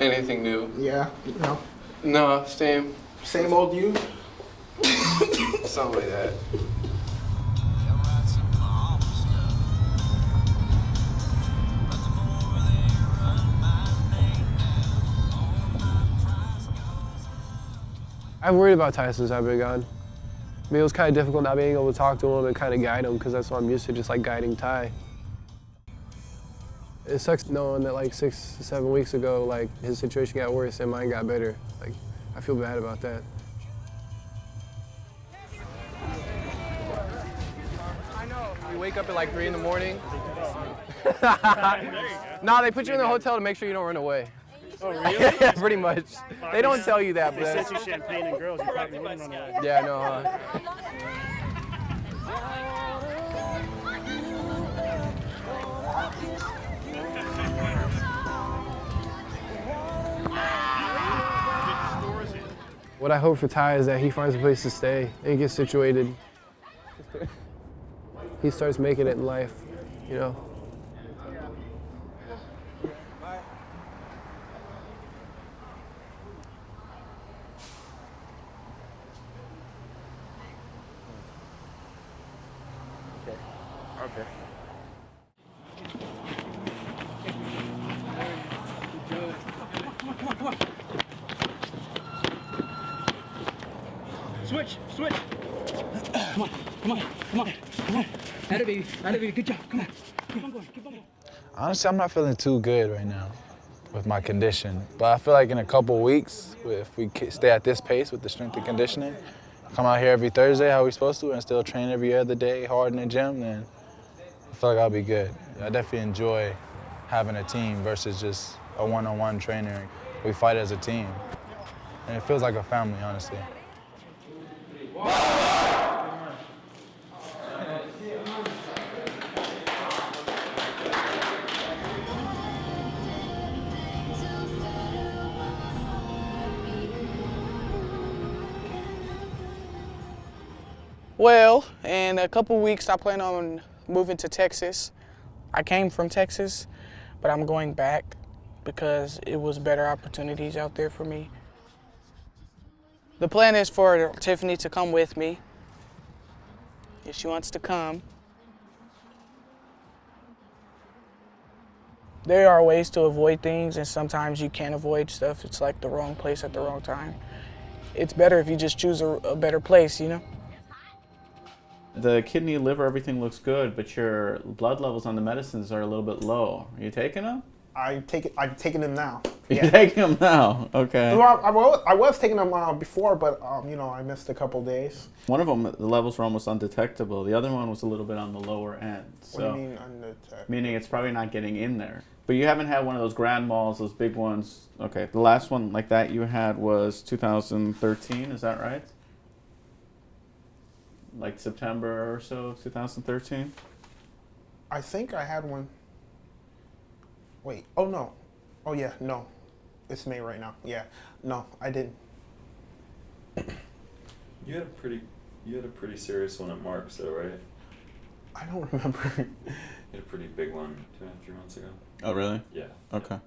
Anything new? Yeah, no. No, same. Same old you? Something like that. I've worried about Ty since I've been gone. I mean, it was kind of difficult not being able to talk to him and kind of guide him because that's what I'm used to, just like guiding Ty. It sucks knowing that like 6 to 7 weeks ago, like his situation got worse and mine got better. Like, I feel bad about that. I know. You wake up at like 3 in the morning. Nah, they put you in the hotel to make sure you don't run away. Oh, really? Yeah, pretty much. They don't tell you that, They but sent you champagne and girls, you probably wouldn't run away. yeah, no. What I hope for Ty is that he finds a place to stay and gets situated. He starts making it in life, you know. Okay. Come on. Switch. Come on. Atta baby, good job. Come on. Keep on going. Honestly, I'm not feeling too good right now with my condition. But I feel like in a couple weeks, if we stay at this pace with the strength and conditioning, come out here every Thursday how we're supposed to and still train every other day hard in the gym, then I feel like I'll be good. I definitely enjoy having a team versus just a one-on-one trainer. We fight as a team. And it feels like a family, honestly. Well, in a couple weeks, I plan on moving to Texas. I came from Texas, but I'm going back because it was better opportunities out there for me. The plan is for Tiffany to come with me, if she wants to come. There are ways to avoid things, and sometimes you can't avoid stuff. It's like the wrong place at the wrong time. It's better if you just choose a better place, you know? The kidney, liver, everything looks good, but your blood levels on the medicines are a little bit low. Are you taking them? I'm taking them now. You're taking them now? Okay. Well, I was taking them before, but you know, I missed a couple days. One of them, the levels were almost undetectable. The other one was a little bit on the lower end. So, What do you mean undetectable? meaning it's probably not getting in there. But you haven't had one of those grand malls, those big ones. Okay, the last one like that you had was 2013, is that right? Like September or so, 2013? I think I had one. Wait, oh no. Oh yeah, no. It's May right now. Yeah. No, I didn't. You had a pretty serious one at Mark's though, right? I don't remember. You had a pretty big one 2.5-3 months ago. Oh, really? Yeah. Okay.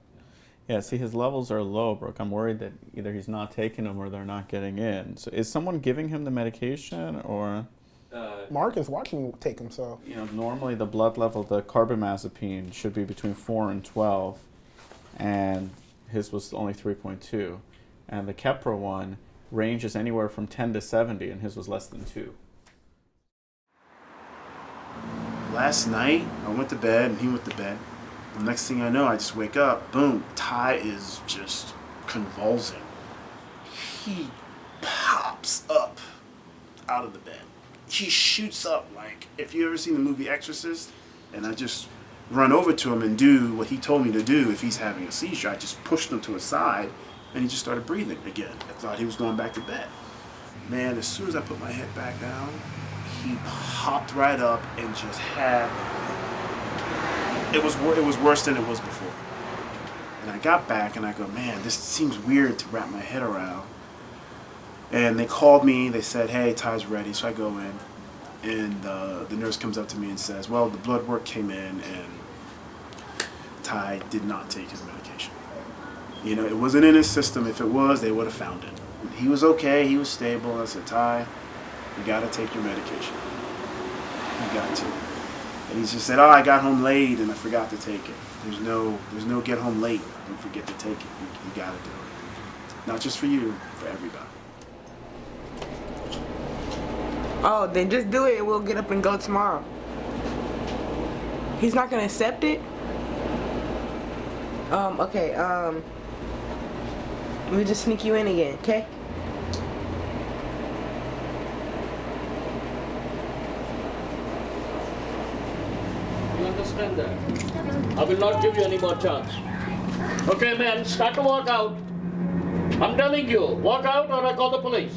Yeah, see, his levels are low, Brooke. I'm worried that either he's not taking them or they're not getting in. So is someone giving him the medication or? Mark is watching me take them, so. You know, normally the blood level, the carbamazepine should be between 4 and 12. And his was only 3.2. And the Keppra one ranges anywhere from 10 to 70, and his was less than 2. Last night, I went to bed and he went to bed. The next thing I know, I just wake up, boom, Ty is just convulsing. He pops up out of the bed. He shoots up like, if you ever seen the movie Exorcist, and I just run over to him and do what he told me to do if he's having a seizure. I just pushed him to his side and he just started breathing again. I thought he was going back to bed. Man, as soon as I put my head back down, he popped right up and just had, it was worse than it was before. And I got back and I go, man, this seems weird to wrap my head around. And they called me, they said, hey, Ty's ready. So I go in and the nurse comes up to me and says, well, the blood work came in and Ty did not take his medication. You know, it wasn't in his system. If it was, they would have found it. He was okay, he was stable. I said, Ty, you gotta take your medication. You got to. And he just said, oh, I got home late and I forgot to take it. There's no get home late and forget to take it. You gotta do it. Not just for you, for everybody. Oh, then just do it and we'll get up and go tomorrow. He's not gonna accept it? Okay, let me just sneak you in again, okay? You understand that? I will not give you any more chance. Okay, man, start to walk out. I'm telling you, walk out or I call the police.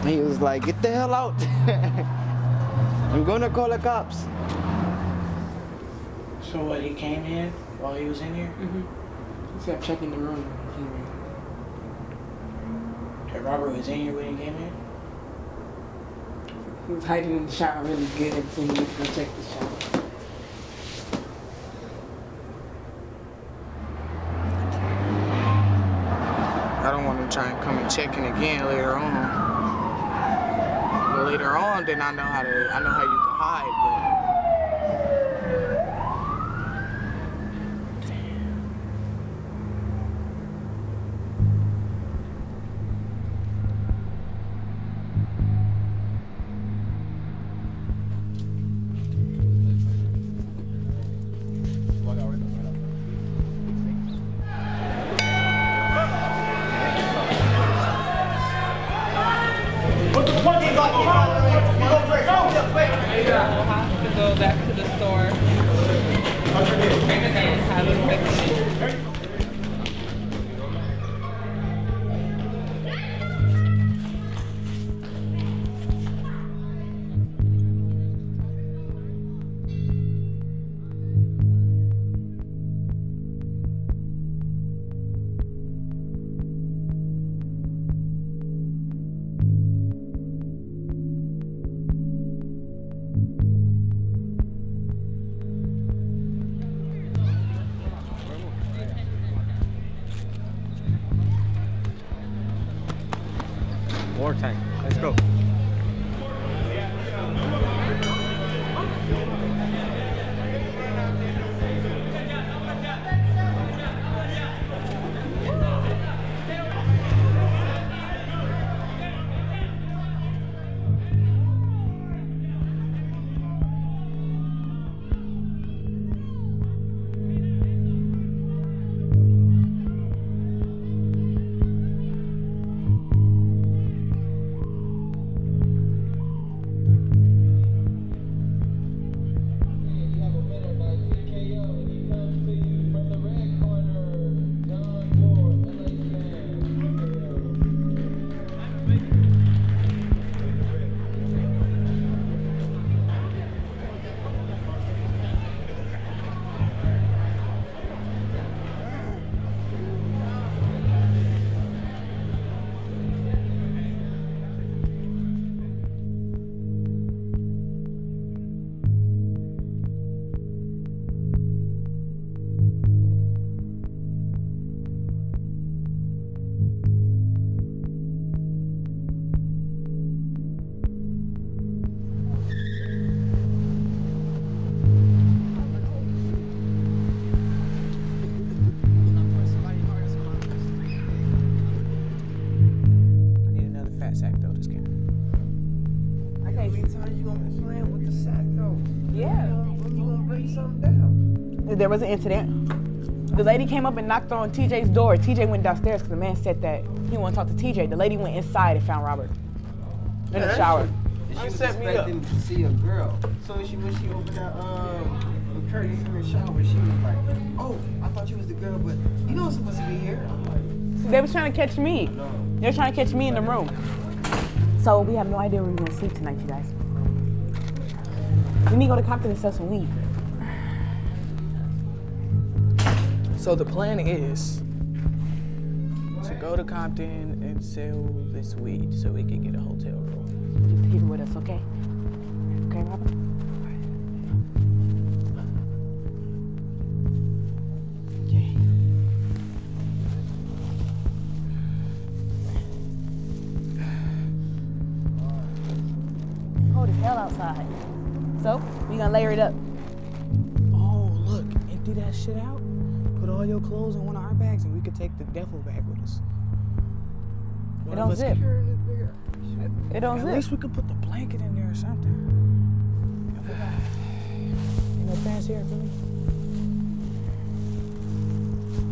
He was like, get the hell out. I'm gonna call the cops. So what, he came in while he was in here? Mm-hmm. He kept checking the room when he came in. That Robert was in here when he came in? He was hiding in the shower really good and he went to go check the shower. I don't want to try and come and check in again later on. But later on, then I know how you can hide, but go back to the store. Have a fix. something down. There was an incident. The lady came up and knocked on TJ's door. TJ went downstairs because the man said that he wanted to talk to TJ. The lady went inside and found Robert in the shower. She was expecting to see a girl. So when she opened that curtains in the shower, she was like, "Oh, I thought you was the girl, but you know I'm supposed to be here." I'm like, They was trying to catch me. They were trying to catch me in the room. So we have no idea where we're gonna sleep tonight, you guys. We need to go to Compton and sell some weed. So the plan is to go to Compton and sell this weed so we can get a hotel room. Just keep it with us, okay? Okay, Robert? Cold as hell outside. So, we gonna layer it up. Oh, look, empty that shit out. Put all your clothes in one of our bags and we could take the devil bag with us. It don't zip. It don't zip. At least we could put the blanket in there or something. Ain't no fans here, Billy.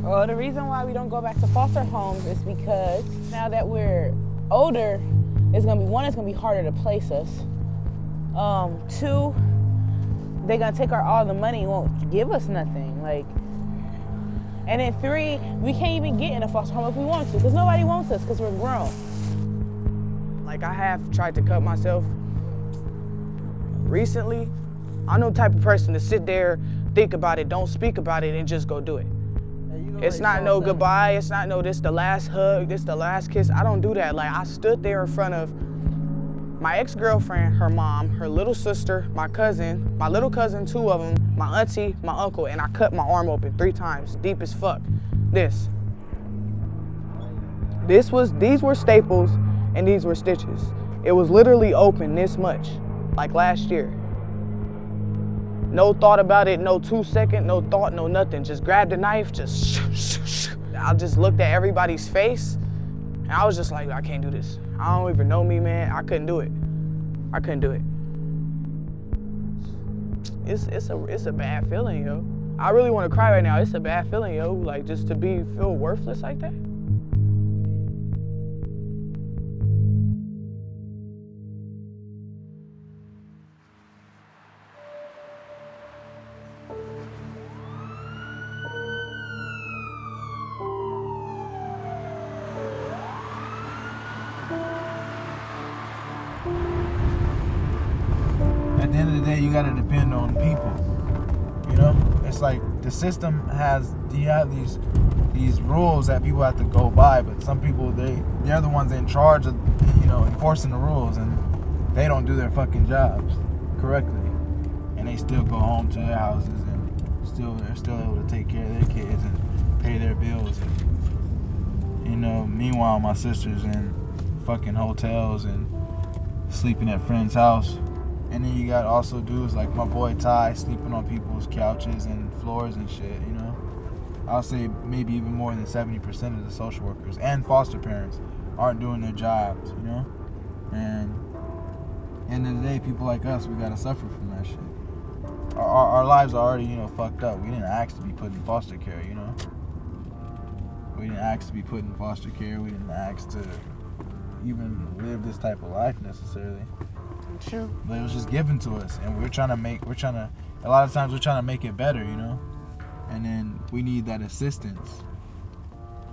Well, the reason why we don't go back to foster homes is because now that we're older, it's gonna be harder to place us. 2, they're gonna take all the money and won't give us nothing. Like, and then 3, we can't even get in a foster home if we want to, because nobody wants us because we're grown. Like, I have tried to cut myself recently. I'm no type of person to sit there, think about it, don't speak about it, and just go do it. It's not no goodbye, it's not no this the last hug, this the last kiss. I don't do that. Like, I stood there in front of my ex-girlfriend, her mom, her little sister, my cousin, my little cousin, 2 of them, my auntie, my uncle, and I cut my arm open 3 times, deep as fuck. These were staples and these were stitches. It was literally open this much, like last year. No thought about it, no 2-second, no thought, no nothing. Just grabbed a knife, I just looked at everybody's face, and I was just like, I can't do this. I don't even know me, man. I couldn't do it. I couldn't do it. It's a bad feeling, yo. I really want to cry right now. It's a bad feeling, yo. Like, just to feel worthless like that. At the end of the day, you gotta depend on people. You know, it's like the system has. You have these rules that people have to go by, but some people they're the ones in charge of enforcing the rules, and they don't do their fucking jobs correctly, and they still go home to their houses and they're still able to take care of their kids and pay their bills. And, meanwhile, my sister's in fucking hotels and sleeping at friends' house. And then you got also dudes like my boy Ty sleeping on people's couches and floors and shit, I'll say maybe even more than 70% of the social workers and foster parents aren't doing their jobs, And at the end of the day, people like us, we gotta suffer from that shit. Our lives are already, fucked up. We didn't ask to be put in foster care, We didn't ask to be put in foster care. We didn't ask to even live this type of life necessarily. True. But it was just given to us, and a lot of times we're trying to make it better, and then we need that assistance.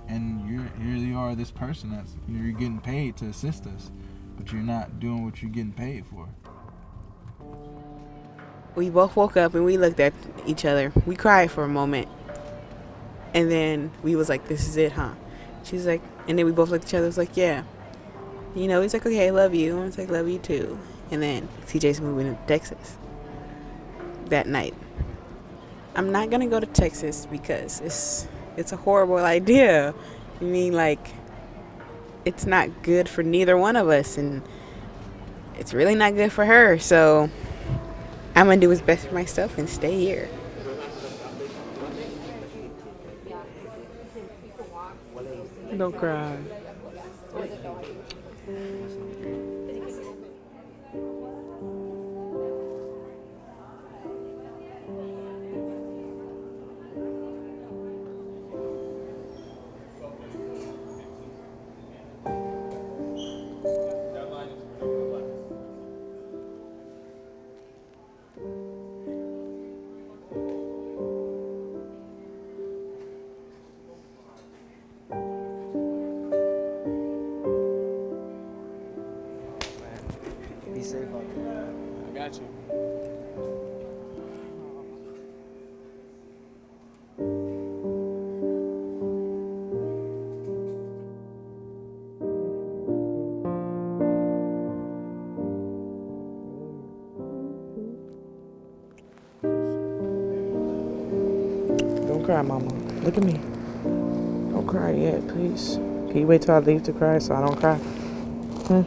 And here you are, this person that's, you're getting paid to assist us, but you're not doing what you're getting paid for. We both woke up and we looked at each other. We cried for a moment. And then we was like, this is it, huh? She's like, and then we both looked at each other. It was like, yeah. He's like, okay, I love you. And I was like, love you too. And then TJ's moving to Texas that night. I'm not gonna go to Texas because it's a horrible idea. It's not good for neither one of us, and it's really not good for her. So I'm gonna do what's best for myself and stay here. Don't cry. Don't cry, Mama. Look at me. Don't cry yet, please. Can you wait till I leave to cry so I don't cry? Okay.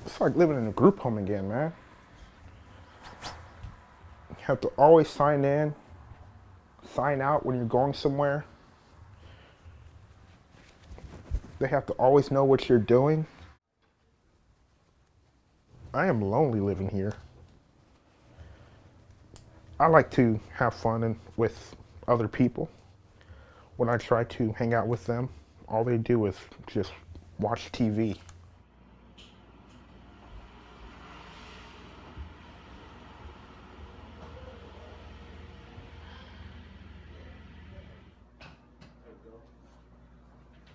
It's like living in a group home again, man. You have to always sign in, sign out when you're going somewhere. They have to always know what you're doing. I am lonely living here. I like to have fun with other people. When I try to hang out with them, all they do is just watch TV.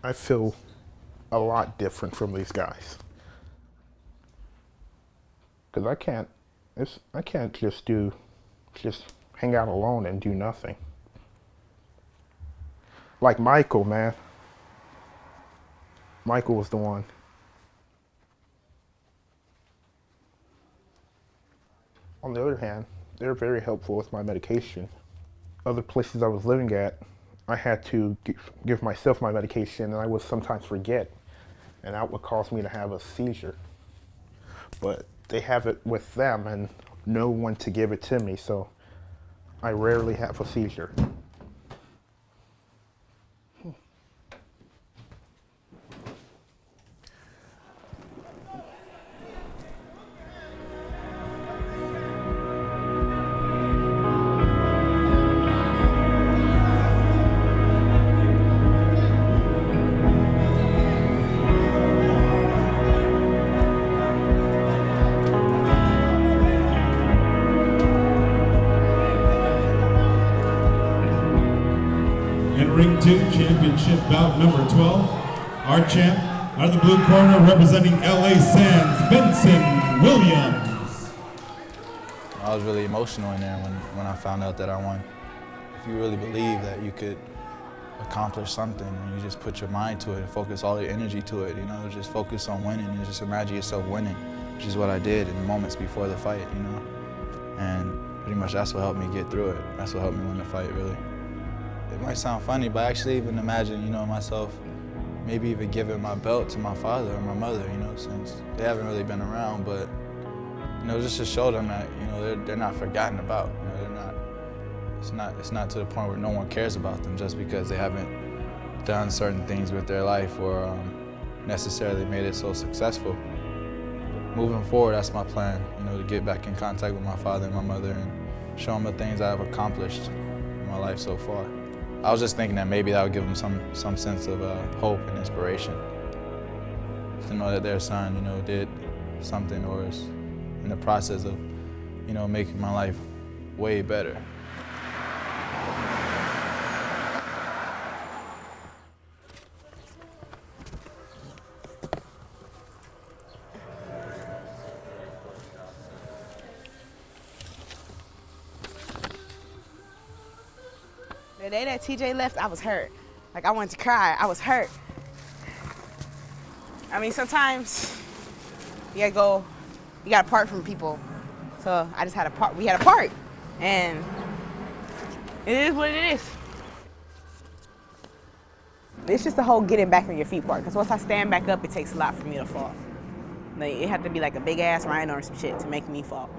I feel a lot different from these guys. Because I can't just hang out alone and do nothing. Like Michael, man. Michael was the one. On the other hand, they're very helpful with my medication. Other places I was living at, I had to give myself my medication, and I would sometimes forget, and that would cause me to have a seizure. But they have it with them and no one to give it to me, so I rarely have a seizure. Ring 2 championship bout number 12. Our champ out of the blue corner representing LA Sands, Benson Williams. I was really emotional in there when I found out that I won. If you really believe that you could accomplish something and you just put your mind to it and focus all your energy to it, you know, just focus on winning and just imagine yourself winning, which is what I did in the moments before the fight, you know. And pretty much that's what helped me get through it. That's what helped me win the fight, really. It might sound funny, but I actually even imagine, you know, myself maybe even giving my belt to my father or my mother, you know, since they haven't really been around, but, you know, just to show them that, you know, they're not forgotten about, you know, it's not to the point where no one cares about them just because they haven't done certain things with their life or necessarily made it so successful. Moving forward, that's my plan, you know, to get back in contact with my father and my mother and show them the things I've accomplished in my life so far. I was just thinking that maybe that would give them some sense of hope and inspiration to know that their son, you know, did something or is in the process of, you know, making my life way better. The day that TJ left, I was hurt. Like, I wanted to cry. I was hurt. I mean, sometimes you gotta part from people. So I just had a part. We had a part, and it is what it is. It's just the whole getting back on your feet part. Because once I stand back up, it takes a lot for me to fall. Like, it had to be like a big ass rhino or some shit to make me fall.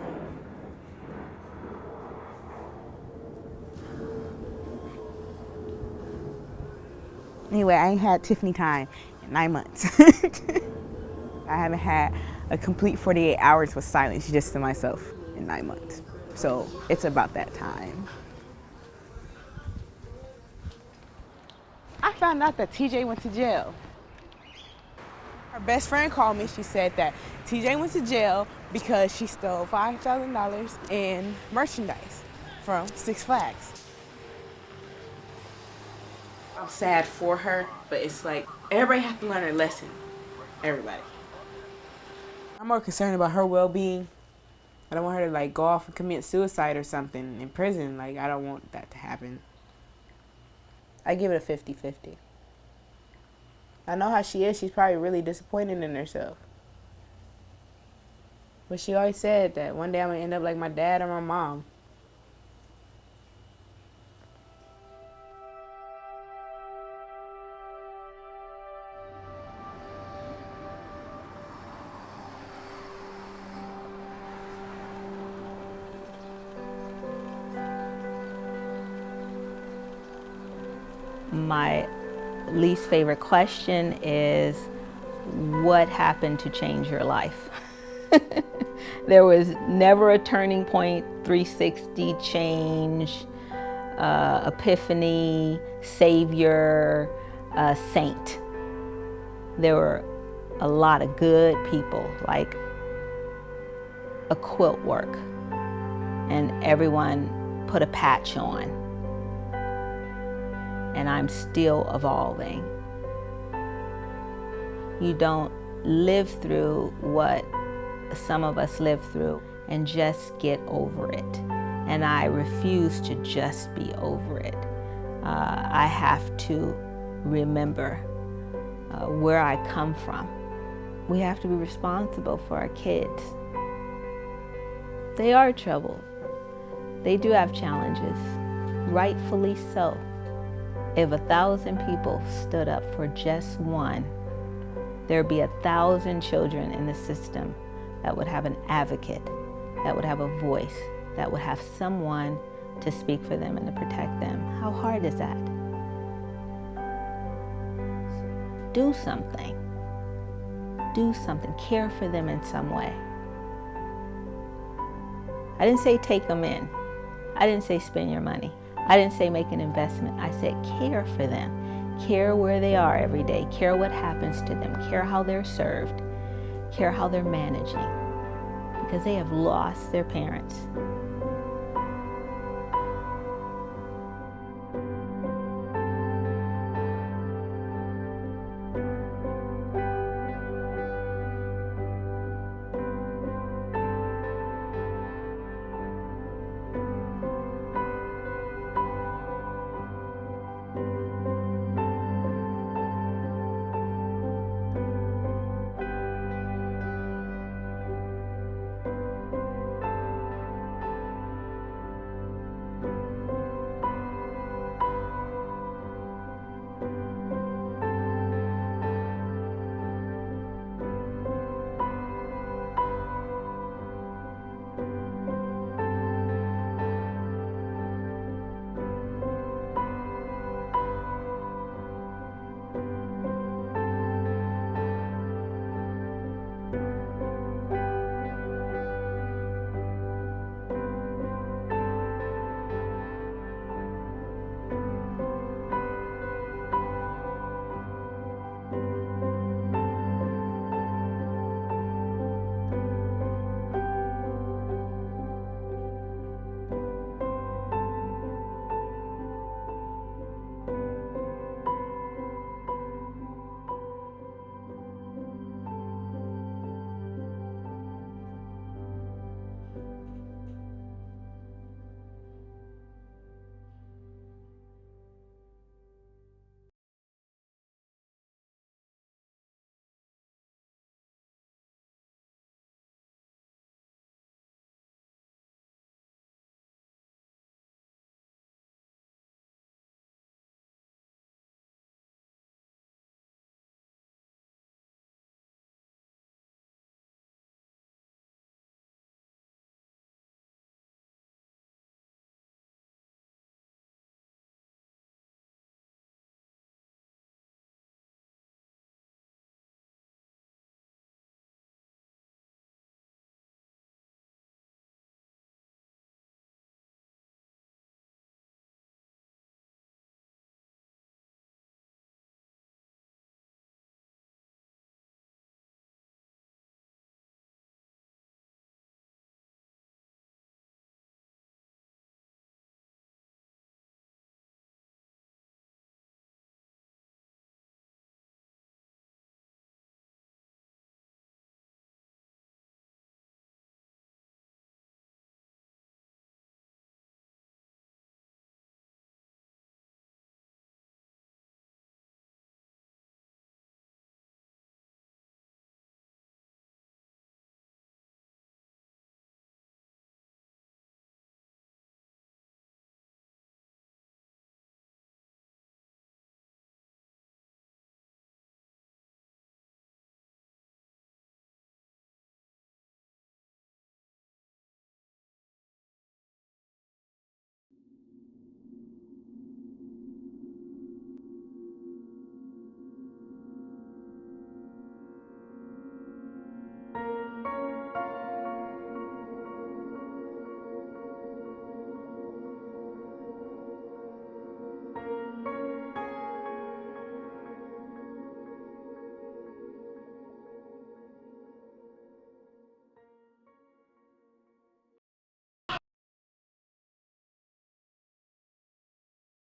Anyway, I ain't had Tiffany time in 9 months. I haven't had a complete 48 hours with silence just to myself in 9 months. So it's about that time. I found out that TJ went to jail. Her best friend called me. She said that TJ went to jail because she stole $5,000 in merchandise from Six Flags. I'm sad for her, but it's like everybody has to learn their lesson. Everybody. I'm more concerned about her well-being. I don't want her to like go off and commit suicide or something in prison. Like, I don't want that to happen. I give it a 50-50. I know how she is. She's probably really disappointed in herself. But she always said that one day I'm gonna end up like my dad or my mom. My least favorite question is, what happened to change your life? There was never a turning point, 360 change, epiphany, savior, saint. There were a lot of good people, like a quilt work, and everyone put a patch on. And I'm still evolving. You don't live through what some of us live through and just get over it. And I refuse to just be over it. I have to remember where I come from. We have to be responsible for our kids. They are troubled. They do have challenges, rightfully so. If 1,000 people stood up for just one, there'd be 1,000 children in the system that would have an advocate, that would have a voice, that would have someone to speak for them and to protect them. How hard is that? Do something. Do something. Care for them in some way. I didn't say take them in. I didn't say spend your money. I didn't say make an investment. I said care for them. Care where they are every day. Care what happens to them. Care how they're served. Care how they're managing. Because they have lost their parents.